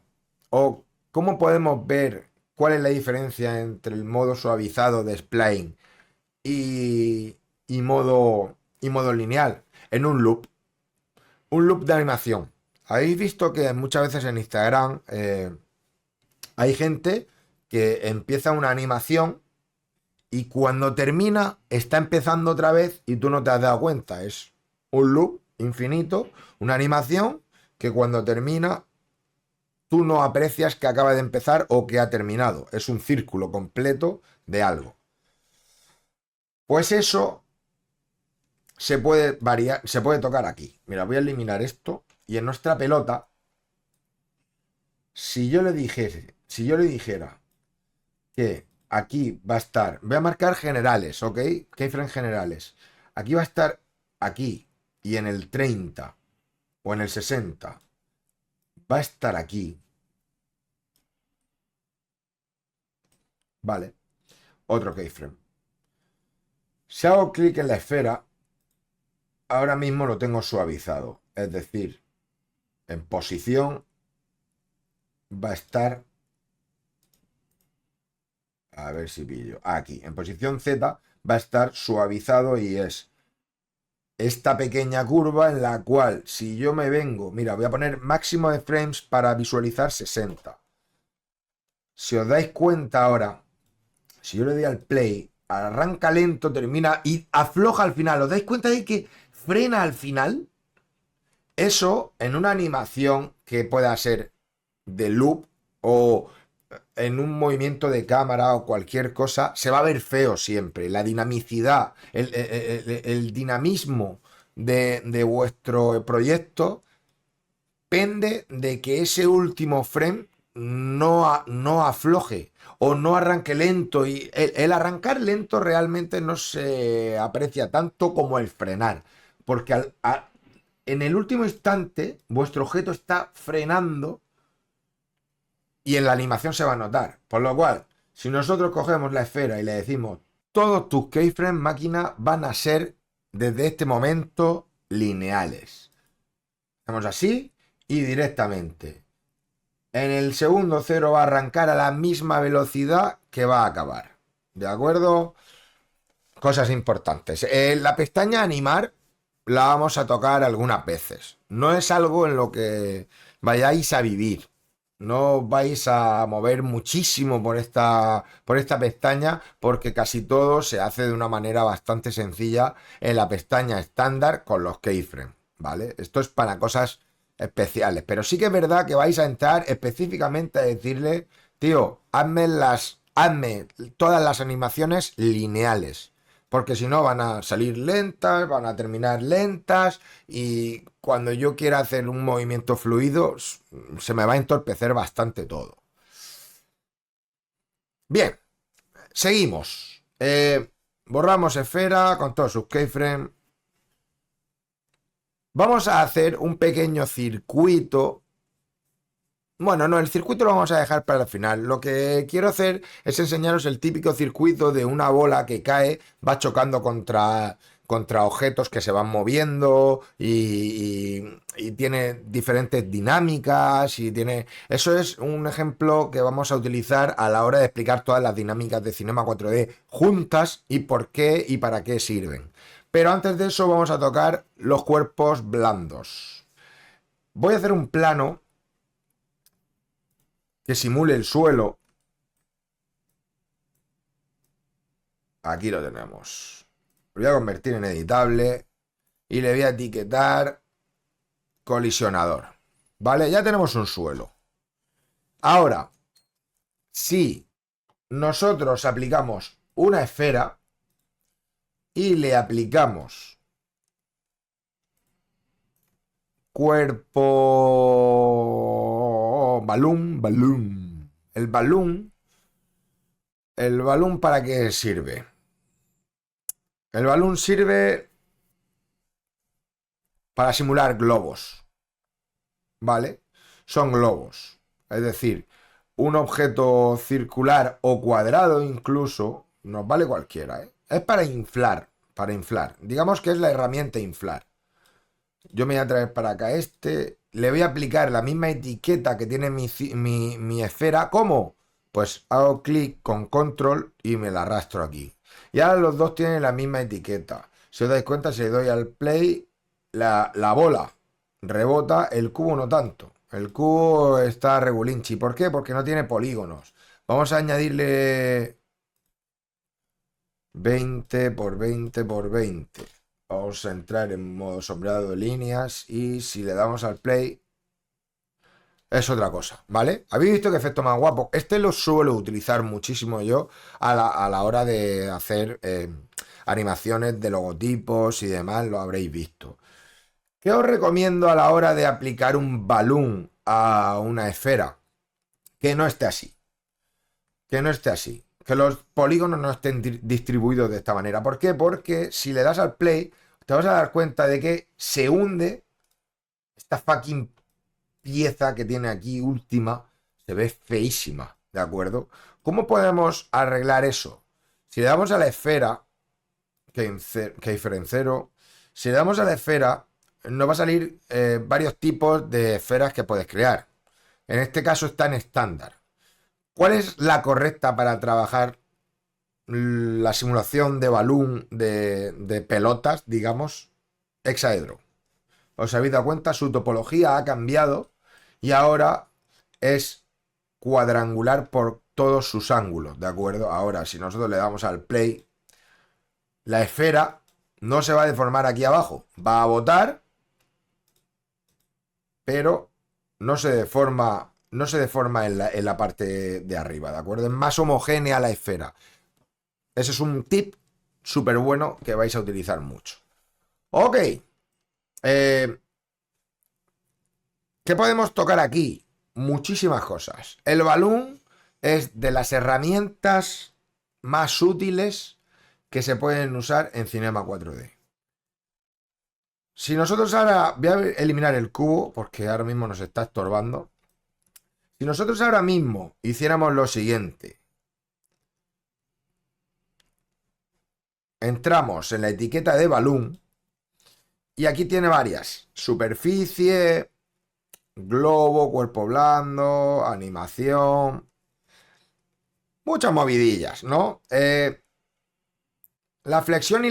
o cómo podemos ver cuál es la diferencia entre el modo suavizado de spline y, y modo lineal? En un loop de animación. Habéis visto que muchas veces en Instagram hay gente que empieza una animación y cuando termina está empezando otra vez y tú no te has dado cuenta. Es un loop infinito, una animación que cuando termina tú no aprecias que acaba de empezar o que ha terminado. Es un círculo completo de algo. Pues eso se puede variar, se puede tocar aquí. Mira, voy a eliminar esto y en nuestra pelota, si yo le dijera que aquí va a estar, voy a marcar generales, ¿ok? Keyframe generales. Aquí va a estar aquí y en el 30 o en el 60 va a estar aquí. Vale, otro keyframe. Si hago clic en la esfera, ahora mismo lo tengo suavizado. Es decir, en posición va a estar, a ver si pillo, aquí, en posición Z va a estar suavizado y es esta pequeña curva en la cual si yo me vengo, mira, voy a poner máximo de frames para visualizar 60. Si os dais cuenta ahora, si yo le doy al play, arranca lento, termina y afloja al final. ¿Os dais cuenta de que frena al final? Eso en una animación que pueda ser de loop o en un movimiento de cámara o cualquier cosa, se va a ver feo siempre. La dinamicidad, el dinamismo de vuestro proyecto pende de que ese último frame no afloje o no arranque lento. Y el arrancar lento realmente no se aprecia tanto como el frenar. Porque en el último instante vuestro objeto está frenando y en la animación se va a notar. Por lo cual, si nosotros cogemos la esfera y le decimos todos tus keyframes máquina van a ser desde este momento lineales. Hacemos así y directamente. En el segundo cero va a arrancar a la misma velocidad que va a acabar. ¿De acuerdo? Cosas importantes. La pestaña animar la vamos a tocar algunas veces. No es algo en lo que vayáis a vivir. No vais a mover muchísimo por esta pestaña porque casi todo se hace de una manera bastante sencilla en la pestaña estándar con los keyframes, ¿vale? Esto es para cosas especiales, pero sí que es verdad que vais a entrar específicamente a decirle, tío, hazme todas las animaciones lineales. porque si no van a salir lentas, van a terminar lentas y cuando yo quiera hacer un movimiento fluido se me va a entorpecer bastante todo. Bien, seguimos. Borramos esfera con todos sus keyframes. Vamos a hacer un pequeño circuito. Bueno, no, el circuito lo vamos a dejar para el final. Lo que quiero hacer es enseñaros el típico circuito de una bola que cae, va chocando contra objetos que se van moviendo y tiene diferentes dinámicas y tiene... Eso es un ejemplo que vamos a utilizar a la hora de explicar todas las dinámicas de Cinema 4D juntas y por qué y para qué sirven. Pero antes de eso vamos a tocar los cuerpos blandos. Voy a hacer un plano que simule el suelo. Aquí lo tenemos. Lo voy a convertir en editable y le voy a etiquetar colisionador. ¿Vale? Ya tenemos un suelo. Ahora, si nosotros aplicamos una esfera y le aplicamos cuerpo balloon. ¿El balloon para qué sirve? El balloon sirve para simular globos, ¿vale? Son globos, es decir, un objeto circular o cuadrado incluso, nos vale cualquiera, ¿eh? Es para inflar, Digamos que es la herramienta inflar. Yo me voy a traer para acá le voy a aplicar la misma etiqueta que tiene mi esfera. ¿Cómo? Pues hago clic con control y me la arrastro aquí. Y ahora los dos tienen la misma etiqueta. Si os dais cuenta, si le doy al play, la bola rebota, el cubo no tanto. El cubo está regulinchi. ¿Por qué? Porque no tiene polígonos. Vamos a añadirle 20 por 20 por 20. Vamos a entrar en modo sombreado de líneas y si le damos al play es otra cosa, ¿vale? ¿Habéis visto qué efecto más guapo? Este lo suelo utilizar muchísimo yo a la hora de hacer animaciones de logotipos y demás, lo habréis visto. ¿Qué os recomiendo a la hora de aplicar un balloon a una esfera? Que no esté así. Que no esté así. Que los polígonos no estén distribuidos de esta manera. ¿Por qué? Porque si le das al play, te vas a dar cuenta de que se hunde esta fucking pieza que tiene aquí última. Se ve feísima, ¿de acuerdo? ¿Cómo podemos arreglar eso? Si le damos a la esfera, keyframe 0, si le damos a la esfera, nos va a salir varios tipos de esferas que puedes crear. En este caso está en estándar. ¿Cuál es la correcta para trabajar la simulación de balloon de pelotas, digamos? Hexaedro. ¿Os habéis dado cuenta? Su topología ha cambiado y ahora es cuadrangular por todos sus ángulos, ¿de acuerdo? Ahora, si nosotros le damos al play, la esfera no se va a deformar aquí abajo. Va a botar, pero no se deforma en la parte de arriba, ¿de acuerdo? Es más homogénea la esfera. Ese es un tip súper bueno que vais a utilizar mucho. Ok. ¿Qué podemos tocar aquí? Muchísimas cosas. El balloon es de las herramientas más útiles que se pueden usar en Cinema 4D. Si nosotros ahora... Voy a eliminar el cubo porque ahora mismo nos está estorbando. Si nosotros ahora mismo hiciéramos lo siguiente. Entramos en la etiqueta de balloon y aquí tiene varias. Superficie, globo, cuerpo blando, animación. Muchas movidillas, ¿no? La flexión y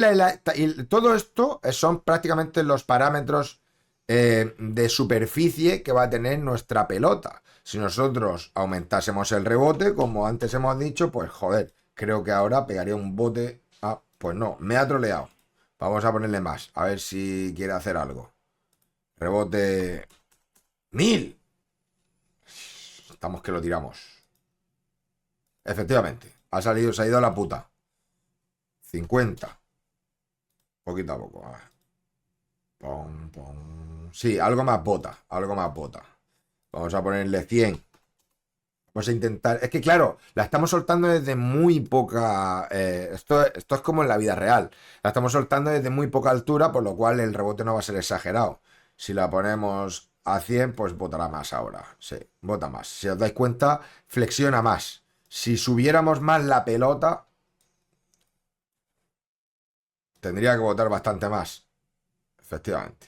todo esto son prácticamente los parámetros de superficie que va a tener nuestra pelota. Si nosotros aumentásemos el rebote, como antes hemos dicho, pues joder, creo que ahora pegaría un bote. Ah, pues no, me ha troleado. Vamos a ponerle más, a ver si quiere hacer algo. Rebote 1000. Estamos que lo tiramos. Efectivamente, se ha ido a la puta. 50. Poquito a poco. A ver. Pom, pom. Sí, algo más bota. Algo más bota. Vamos a ponerle 100. Vamos a intentar. Es que claro, la estamos soltando desde muy poca. Esto es como en la vida real. La estamos soltando desde muy poca altura, por lo cual el rebote no va a ser exagerado. Si la ponemos a 100, pues botará más ahora. Sí, bota más. Si os dais cuenta, flexiona más. Si subiéramos más la pelota, tendría que botar bastante más. Efectivamente.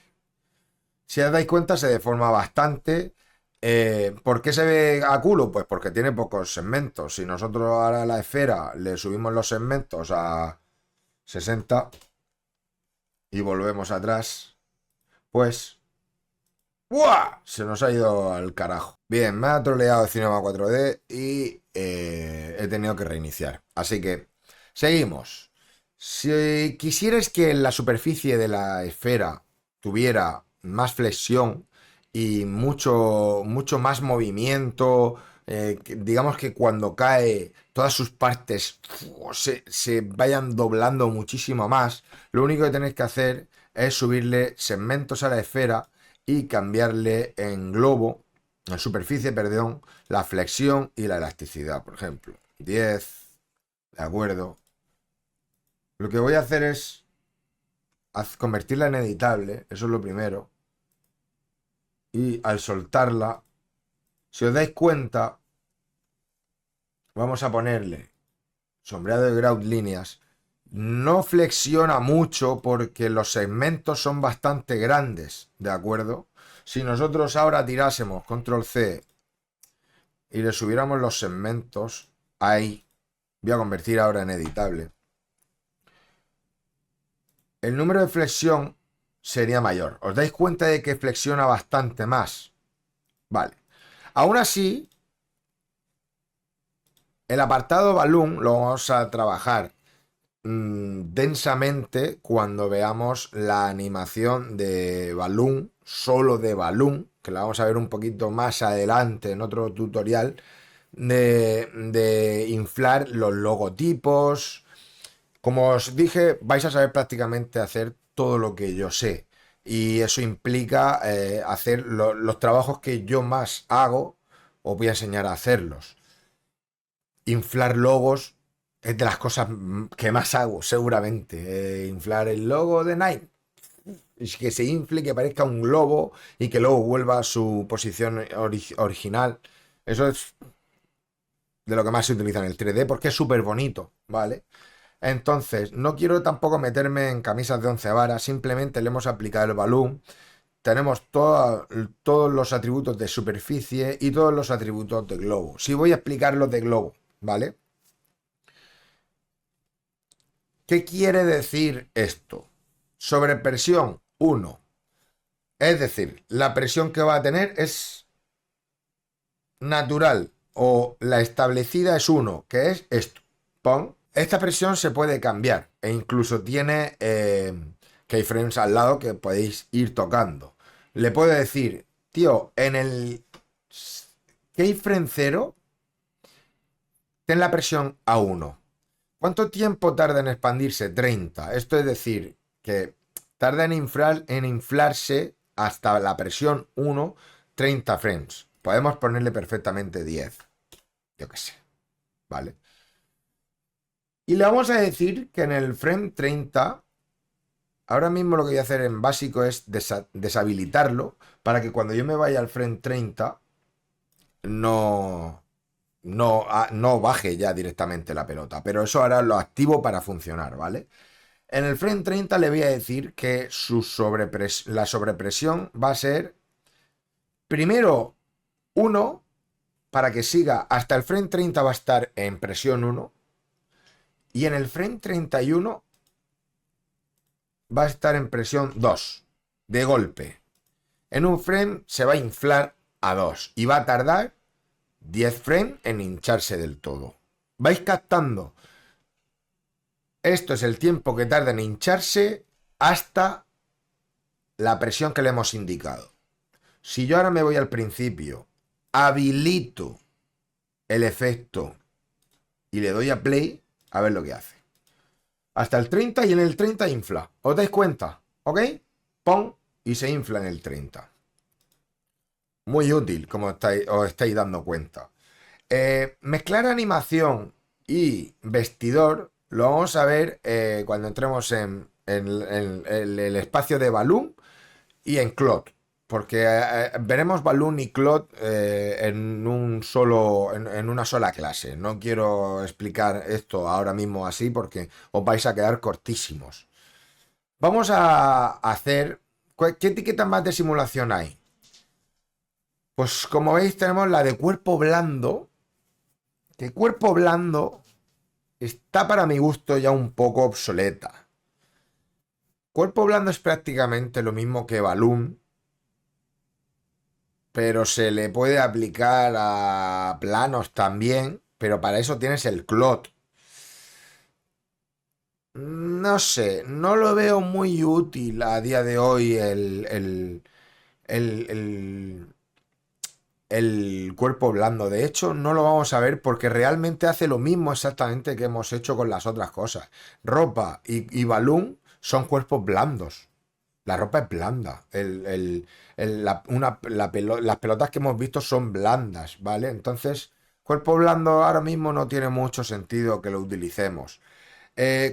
Si os dais cuenta, se deforma bastante. ¿Por qué se ve a culo? Pues porque tiene pocos segmentos. Si nosotros ahora a la esfera le subimos los segmentos a 60 y volvemos atrás, pues ¡buah! Se nos ha ido al carajo. Bien, me ha troleado el Cinema 4D y he tenido que reiniciar. Así que seguimos. Si quisierais que la superficie de la esfera tuviera más flexión y mucho más movimiento, digamos que cuando cae todas sus partes se vayan doblando muchísimo más, lo único que tenéis que hacer es subirle segmentos a la esfera y cambiarle en superficie, perdón, la flexión y la elasticidad, por ejemplo. 10, ¿de acuerdo? Lo que voy a hacer es convertirla en editable, eso es lo primero. Y al soltarla, si os dais cuenta, vamos a ponerle sombreado de grout líneas. No flexiona mucho porque los segmentos son bastante grandes, ¿de acuerdo? Si nosotros ahora tirásemos control C y le subiéramos los segmentos, ahí, voy a convertir ahora en editable, el número de flexión sería mayor. ¿Os dais cuenta de que flexiona bastante más? Vale. Aún así, el apartado balloon lo vamos a trabajar densamente cuando veamos la animación de balloon, solo de balloon, que la vamos a ver un poquito más adelante en otro tutorial, de inflar los logotipos. Como os dije, vais a saber prácticamente hacer todo lo que yo sé. Y eso implica hacer los trabajos que yo más hago, os voy a enseñar a hacerlos. Inflar logos es de las cosas que más hago, seguramente. Inflar el logo de Nike. Es que se infle, que parezca un globo y que luego vuelva a su posición original. Eso es de lo que más se utiliza en el 3D porque es súper bonito, ¿vale? Entonces, no quiero tampoco meterme en camisas de 11 varas, simplemente le hemos aplicado el balloon. Tenemos todos los atributos de superficie y todos los atributos de globo. Sí voy a explicar los de globo, ¿vale? ¿Qué quiere decir esto? Sobrepresión 1. Es decir, la presión que va a tener es natural o la establecida es 1, que es esto. Pon. Esta presión se puede cambiar e incluso tiene keyframes al lado que podéis ir tocando. Le puedo decir, tío, en el keyframe 0 ten la presión a 1. ¿Cuánto tiempo tarda en expandirse? 30. Esto es decir, que tarda en inflarse hasta la presión 1, 30 frames. Podemos ponerle perfectamente 10. Yo qué sé. ¿Vale? Y le vamos a decir que en el frame 30, ahora mismo lo que voy a hacer en básico es deshabilitarlo para que cuando yo me vaya al frame 30 no baje ya directamente la pelota. Pero eso ahora lo activo para funcionar, ¿vale? En el frame 30 le voy a decir que la sobrepresión va a ser primero 1 para que siga hasta el frame 30 va a estar en presión 1 y en el frame 31 va a estar en presión 2 de golpe. En un frame se va a inflar a 2 y va a tardar 10 frames en hincharse del todo. ¿Vais captando? Esto es el tiempo que tarda en hincharse hasta la presión que le hemos indicado. Si yo ahora me voy al principio, habilito el efecto y le doy a play, a ver lo que hace. Hasta el 30 y en el 30 infla. ¿Os dais cuenta? ¿Ok? Pon y se infla en el 30. Muy útil, como os estáis dando cuenta. Mezclar animación y vestidor lo vamos a ver cuando entremos en el espacio de Balloon y en Cloud. Porque veremos Balloon y Cloud en una sola clase. No quiero explicar esto ahora mismo así porque os vais a quedar cortísimos. Vamos a hacer... ¿Qué etiquetas más de simulación hay? Pues como veis tenemos la de cuerpo blando. Que cuerpo blando está para mi gusto ya un poco obsoleta. Cuerpo blando es prácticamente lo mismo que Balloon, pero se le puede aplicar a planos también, pero para eso tienes el CLOT. No sé, no lo veo muy útil a día de hoy el, el- el cuerpo blando. De hecho, no lo vamos a ver porque realmente hace lo mismo exactamente que hemos hecho con las otras cosas. Ropa y balloon son cuerpos blandos. La ropa es blanda. Las pelotas que hemos visto son blandas, ¿vale? Entonces, cuerpo blando ahora mismo no tiene mucho sentido que lo utilicemos.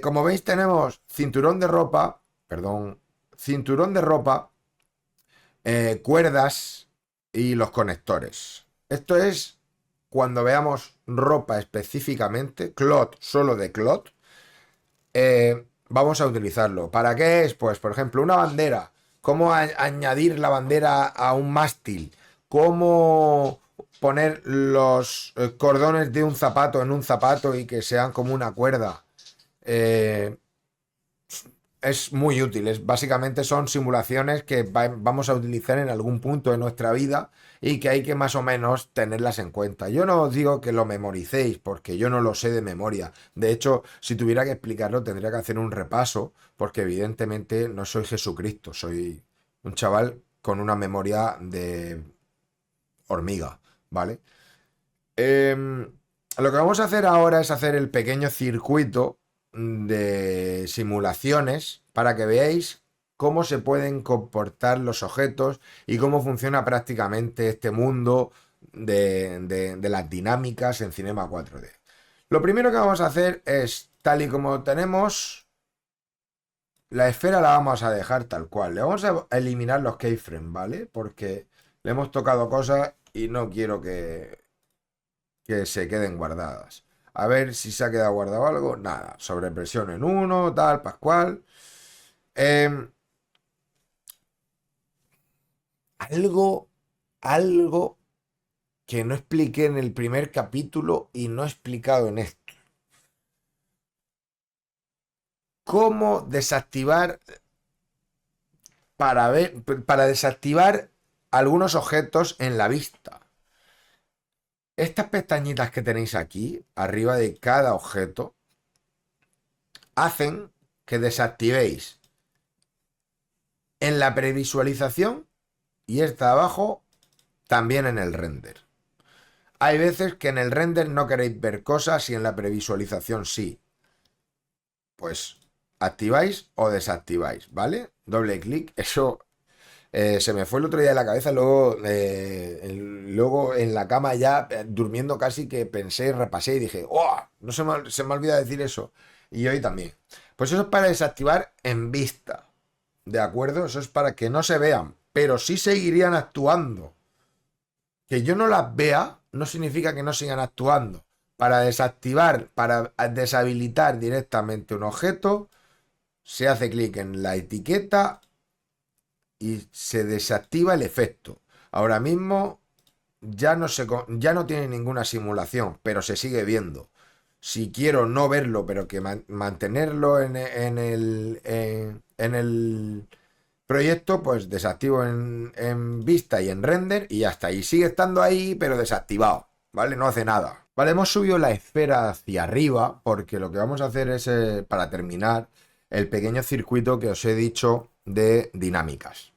Como veis, tenemos cinturón de ropa, perdón, cinturón de ropa, cuerdas y los conectores. Esto es cuando veamos ropa específicamente, cloth, solo de cloth, vamos a utilizarlo. ¿Para qué es? Pues, por ejemplo, una bandera. ¿Cómo añadir la bandera a un mástil? ¿Cómo poner los cordones de un zapato en un zapato y que sean como una cuerda? Eh, es muy útil. Básicamente son simulaciones que vamos a utilizar en algún punto de nuestra vida y que hay que más o menos tenerlas en cuenta. Yo no os digo que lo memoricéis porque yo no lo sé de memoria. De hecho, si tuviera que explicarlo tendría que hacer un repaso porque evidentemente no soy Jesucristo, soy un chaval con una memoria de hormiga, ¿vale? Lo que vamos a hacer ahora es hacer el pequeño circuito de simulaciones para que veáis cómo se pueden comportar los objetos y cómo funciona prácticamente este mundo de las dinámicas en Cinema 4D. Lo primero que vamos a hacer es, tal y como tenemos, la esfera la vamos a dejar tal cual. Le vamos a eliminar los keyframes, ¿vale? Porque le hemos tocado cosas y no quiero que se queden guardadas. A ver si se ha quedado guardado algo. Nada, sobrepresión en uno, tal, pascual. Eh, algo, algo que no expliqué en el primer capítulo y no he explicado en esto. ¿Cómo desactivar para desactivar algunos objetos en la vista? Estas pestañitas que tenéis aquí, arriba de cada objeto, hacen que desactivéis en la previsualización y esta de abajo también en el render. Hay veces que en el render no queréis ver cosas y en la previsualización sí. Pues activáis o desactiváis, ¿vale? Doble clic, eso se me fue el otro día de la cabeza, luego en la cama ya durmiendo casi que pensé, repasé y dije, ¡oh! No se me olvida decir eso. Y hoy también. Pues eso es para desactivar en vista, ¿de acuerdo? Eso es para que no se vean, pero sí seguirían actuando. Que yo no las vea no significa que no sigan actuando. Para desactivar, para deshabilitar directamente un objeto, se hace clic en la etiqueta y se desactiva el efecto. Ahora mismo ya no tiene ninguna simulación, pero se sigue viendo. Si quiero no verlo, pero que mantenerlo en el proyecto, pues desactivo en vista y en render y ya está. Y sigue estando ahí, pero desactivado, ¿vale? No hace nada. Vale, hemos subido la esfera hacia arriba porque lo que vamos a hacer es, para terminar, el pequeño circuito que os he dicho de dinámicas.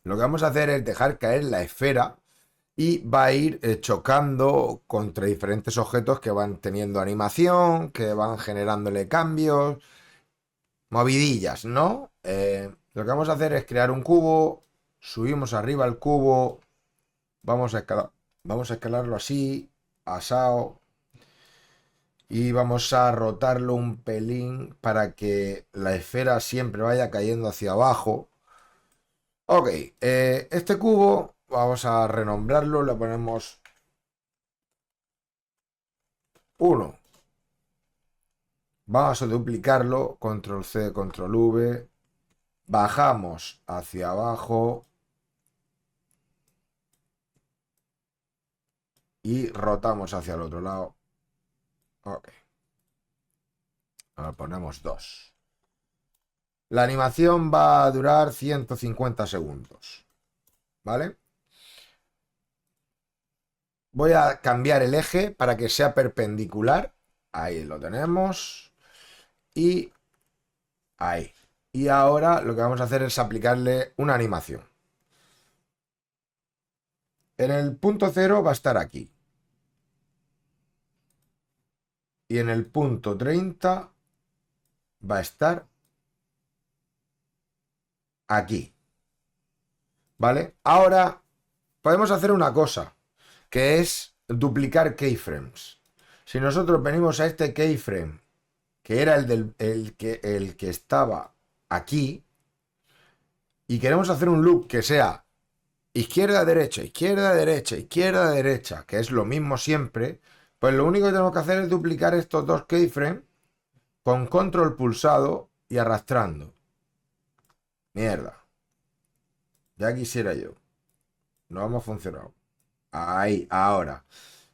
Lo que vamos a hacer es dejar caer la esfera y va a ir chocando contra diferentes objetos que van teniendo animación, que van generándole cambios movidillas, ¿no? Lo que vamos a hacer es crear un cubo, subimos arriba el cubo, vamos a escalarlo así, asado, y vamos a rotarlo un pelín para que la esfera siempre vaya cayendo hacia abajo. Ok, este cubo vamos a renombrarlo, le ponemos 1. Vamos a duplicarlo, control C, control V, bajamos hacia abajo y rotamos hacia el otro lado. Ok, ahora ponemos 2. La animación va a durar 150 segundos, ¿vale? Voy a cambiar el eje para que sea perpendicular. Ahí lo tenemos. Y ahí. Y ahora lo que vamos a hacer es aplicarle una animación. En el punto 0 va a estar aquí. Y en el punto 30 va a estar aquí. ¿Vale? Ahora podemos hacer una cosa, que es duplicar keyframes. Si nosotros venimos a este keyframe, que era el que estaba aquí, y queremos hacer un loop que sea izquierda, derecha, izquierda, derecha, izquierda, derecha, que es lo mismo siempre, pues lo único que tenemos que hacer es duplicar estos dos keyframes con control pulsado y arrastrando. Mierda. Ya quisiera yo. No hemos funcionado. Ahí, ahora.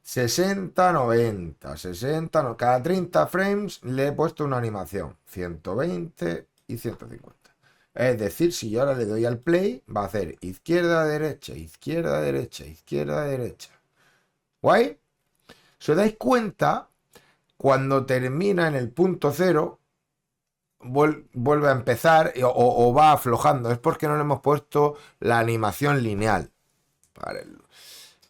60, 90, 60, cada 30 frames le he puesto una animación. 120 y 150. Es decir, si yo ahora le doy al play, va a hacer izquierda, derecha, izquierda, derecha, izquierda, derecha. ¿Guay? Si os dais cuenta, cuando termina en el punto cero, vuelve a empezar o va aflojando. Es porque no le hemos puesto la animación lineal. Vale.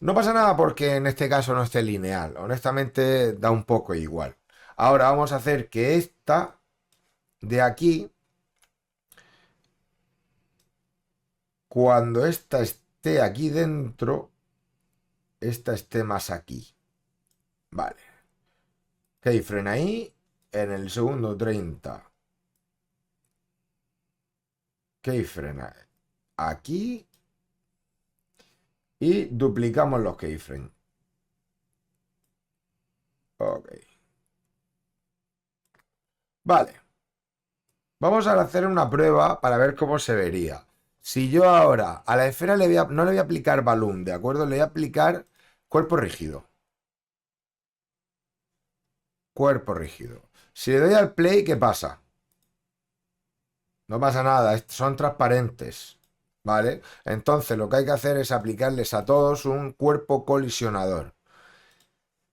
No pasa nada porque en este caso no esté lineal. Honestamente da un poco igual. Ahora vamos a hacer que esta de aquí, cuando esta esté aquí dentro, esta esté más aquí. Vale. Keyframe ahí. En el segundo 30. Keyframe aquí. Y duplicamos los keyframes. Ok. Vale. Vamos a hacer una prueba para ver cómo se vería. Si yo ahora a la esfera no le voy a aplicar balloon, ¿de acuerdo? Le voy a aplicar cuerpo rígido. Cuerpo rígido. Si le doy al play, ¿qué pasa? No pasa nada, son transparentes. ¿Vale? Entonces lo que hay que hacer es aplicarles a todos un cuerpo colisionador.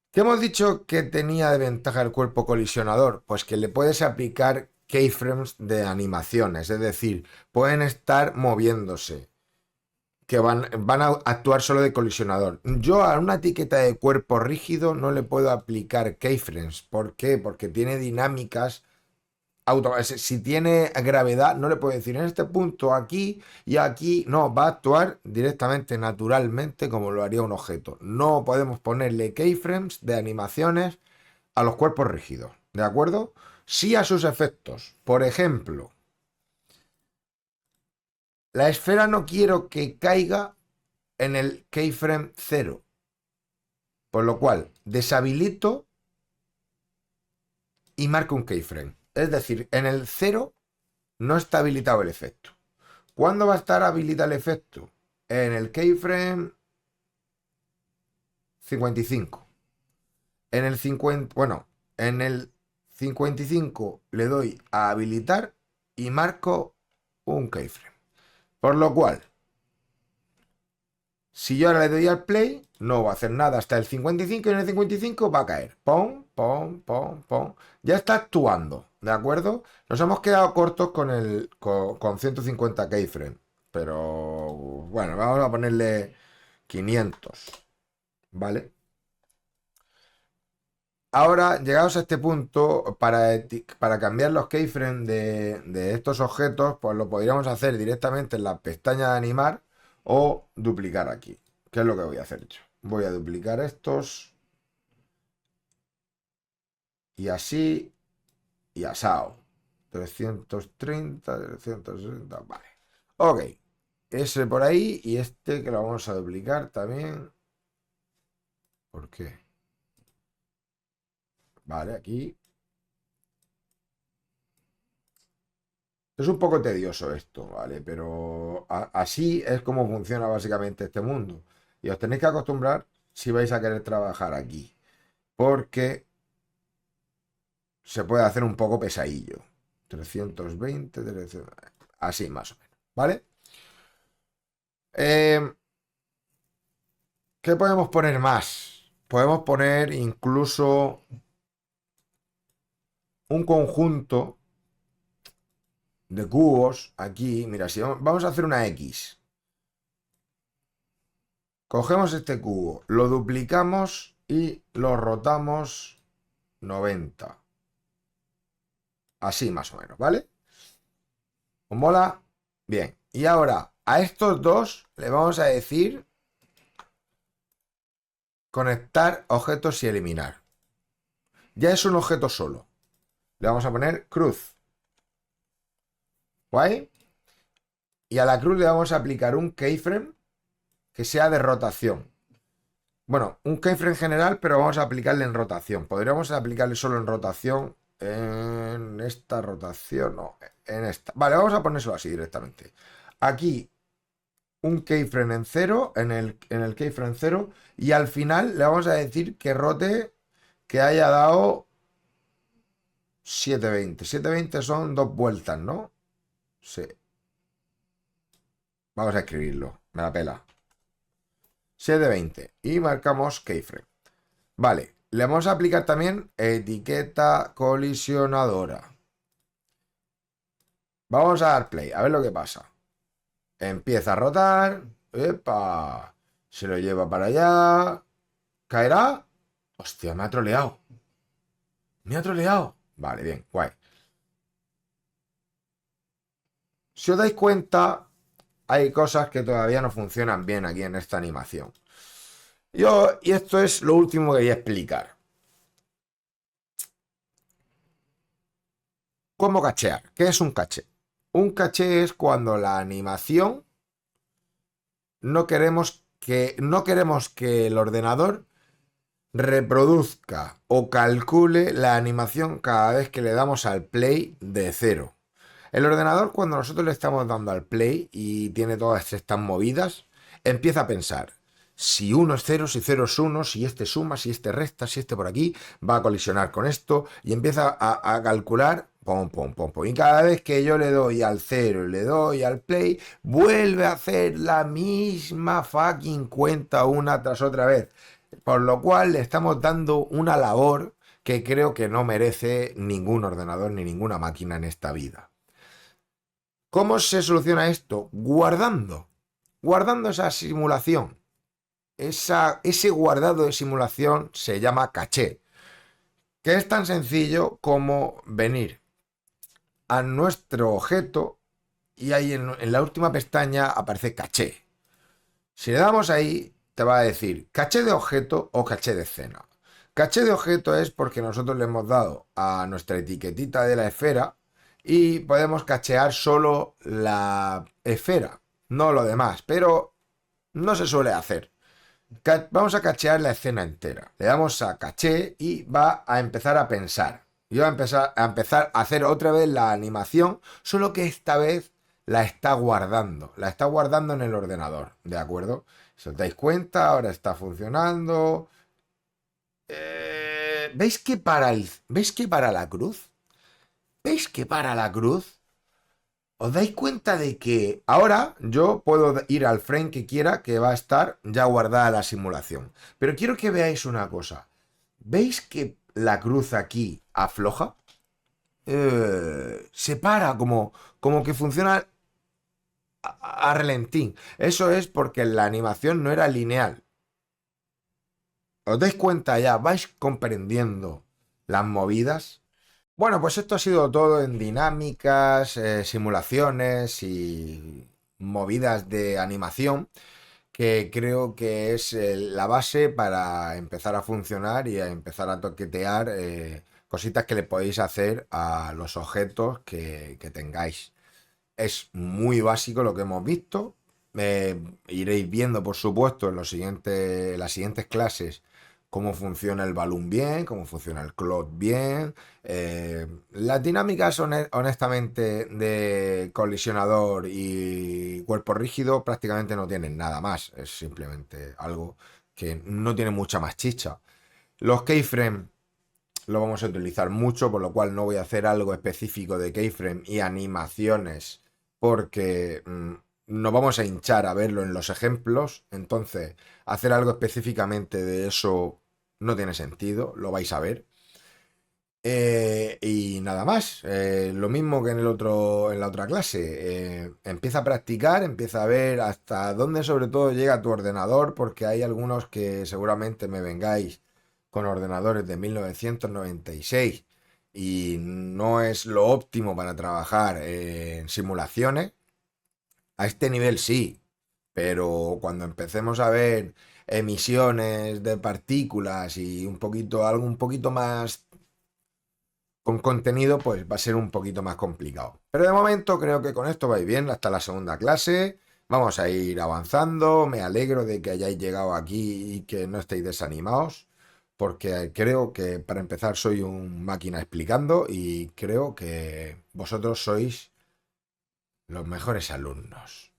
¿Qué hemos dicho que tenía de ventaja el cuerpo colisionador? Pues que le puedes aplicar keyframes de animaciones, es decir, pueden estar moviéndose, que van a actuar solo de colisionador. Yo a una etiqueta de cuerpo rígido no le puedo aplicar keyframes. ¿Por qué? Porque tiene dinámicas. Si tiene gravedad, no le puedo decir en este punto aquí y aquí. No, va a actuar directamente, naturalmente, como lo haría un objeto. No podemos ponerle keyframes de animaciones a los cuerpos rígidos. ¿De acuerdo? Sí a sus efectos. Por ejemplo, la esfera no quiero que caiga en el keyframe 0. Por lo cual, deshabilito y marco un keyframe. Es decir, en el 0 no está habilitado el efecto. ¿Cuándo va a estar habilitado el efecto? En el keyframe 55. En el 50, bueno, en el 55 le doy a habilitar y marco un keyframe. Por lo cual, si yo ahora le doy al play, no va a hacer nada hasta el 55 y en el 55 va a caer. Pom, pom, pom, pom. Ya está actuando, ¿de acuerdo? Nos hemos quedado cortos con 150 keyframes. Pero bueno, vamos a ponerle 500, ¿vale? Ahora, llegados a este punto, para cambiar los keyframes de estos objetos, pues lo podríamos hacer directamente en la pestaña de animar o duplicar aquí. ¿Qué es lo que voy a hacer yo? Voy a duplicar estos y así y asao. 330, 360, vale. Ok, ese por ahí y este que lo vamos a duplicar también. ¿Por qué? Vale, aquí. Es un poco tedioso esto, ¿vale? Pero así es como funciona básicamente este mundo. Y os tenéis que acostumbrar si vais a querer trabajar aquí. Porque se puede hacer un poco pesadillo. 320, 300, así más o menos, ¿vale? Eh, ¿Qué podemos poner más? Podemos poner incluso un conjunto de cubos aquí. Mira, si vamos a hacer una X. Cogemos este cubo, lo duplicamos y lo rotamos 90. Así más o menos, ¿vale? ¿Os mola? Bien. Y ahora, a estos dos le vamos a decir conectar objetos y eliminar. Ya es un objeto solo. Le vamos a poner cruz. ¿Guay? Y a la cruz le vamos a aplicar un keyframe que sea de rotación. Bueno, un keyframe general, pero vamos a aplicarle en rotación. Podríamos aplicarle solo en rotación. En esta rotación, no, en esta. Vale, vamos a ponérselo así directamente. Aquí un keyframe en cero, en el keyframe cero, y al final le vamos a decir que rote, que haya dado 720. 720 son 2 vueltas, ¿no? Sí. Vamos a escribirlo. Me la pela. 720. Y marcamos keyframe. Vale. Le vamos a aplicar también etiqueta colisionadora. Vamos a dar play, a ver lo que pasa. Empieza a rotar. ¡Epa! Se lo lleva para allá. ¿Caerá? Hostia, me ha troleado. Me ha troleado. Vale, bien, guay. Si os dais cuenta, hay cosas que todavía no funcionan bien aquí en esta animación. Y esto es lo último que voy a explicar. ¿Cómo cachear? ¿Qué es un caché? Un caché es cuando la animación no queremos que el ordenador reproduzca o calcule la animación cada vez que le damos al play de cero. El ordenador, cuando nosotros le estamos dando al play y tiene todas estas movidas, empieza a pensar: si uno es cero, si cero es uno, si este suma, si este resta, si este por aquí, va a colisionar con esto, y empieza a calcular, pom, pom, pom, pom. Y cada vez que yo le doy al cero y le doy al play, vuelve a hacer la misma fucking cuenta una tras otra vez. Por lo cual le estamos dando una labor que creo que no merece ningún ordenador ni ninguna máquina en esta vida. ¿Cómo se soluciona esto? Guardando esa simulación. Ese guardado de simulación se llama caché, que es tan sencillo como venir a nuestro objeto y ahí en la última pestaña aparece caché. Si le damos ahí, te va a decir caché de objeto o caché de escena. Caché de objeto es porque nosotros le hemos dado a nuestra etiquetita de la esfera y podemos cachear solo la esfera, no lo demás, pero no se suele hacer. Vamos a cachear la escena entera. Le damos a caché y va a empezar a pensar. Y va a empezar a hacer otra vez la animación, solo que esta vez la está guardando. La está guardando en el ordenador, ¿de acuerdo? Si os dais cuenta, ahora está funcionando. ¿Veis que para la cruz? ¿Veis que para la cruz? ¿Os dais cuenta de que ahora yo puedo ir al frame que quiera, que va a estar ya guardada la simulación? Pero quiero que veáis una cosa. ¿Veis que la cruz aquí afloja? Se para como que funciona a relentín. Eso es porque la animación no era lineal. ¿Os dais cuenta ya? ¿Vais comprendiendo las movidas? Bueno, pues esto ha sido todo en dinámicas, simulaciones y movidas de animación que creo que es la base para empezar a funcionar y a empezar a toquetear cositas que le podéis hacer a los objetos que tengáis. Es muy básico lo que hemos visto. Iréis viendo, por supuesto, en las siguientes clases cómo funciona el balloon bien, cómo funciona el cloth bien. Las dinámicas, honestamente, de colisionador y cuerpo rígido prácticamente no tienen nada más. Es simplemente algo que no tiene mucha más chicha. Los keyframes lo vamos a utilizar mucho, por lo cual no voy a hacer algo específico de keyframe y animaciones porque nos vamos a hinchar a verlo en los ejemplos. Entonces, hacer algo específicamente de eso no tiene sentido, lo vais a ver. Y nada más, lo mismo que en la otra clase. Empieza a practicar, empieza a ver hasta dónde sobre todo llega tu ordenador, porque hay algunos que seguramente me vengáis con ordenadores de 1996 y no es lo óptimo para trabajar en simulaciones. A este nivel sí, pero cuando empecemos a ver emisiones de partículas y algo un poquito más con contenido, pues va a ser un poquito más complicado. Pero de momento creo que con esto vais bien hasta la segunda clase. Vamos a ir avanzando. Me alegro de que hayáis llegado aquí y que no estéis desanimados, porque creo que para empezar soy un máquina explicando y creo que vosotros sois los mejores alumnos.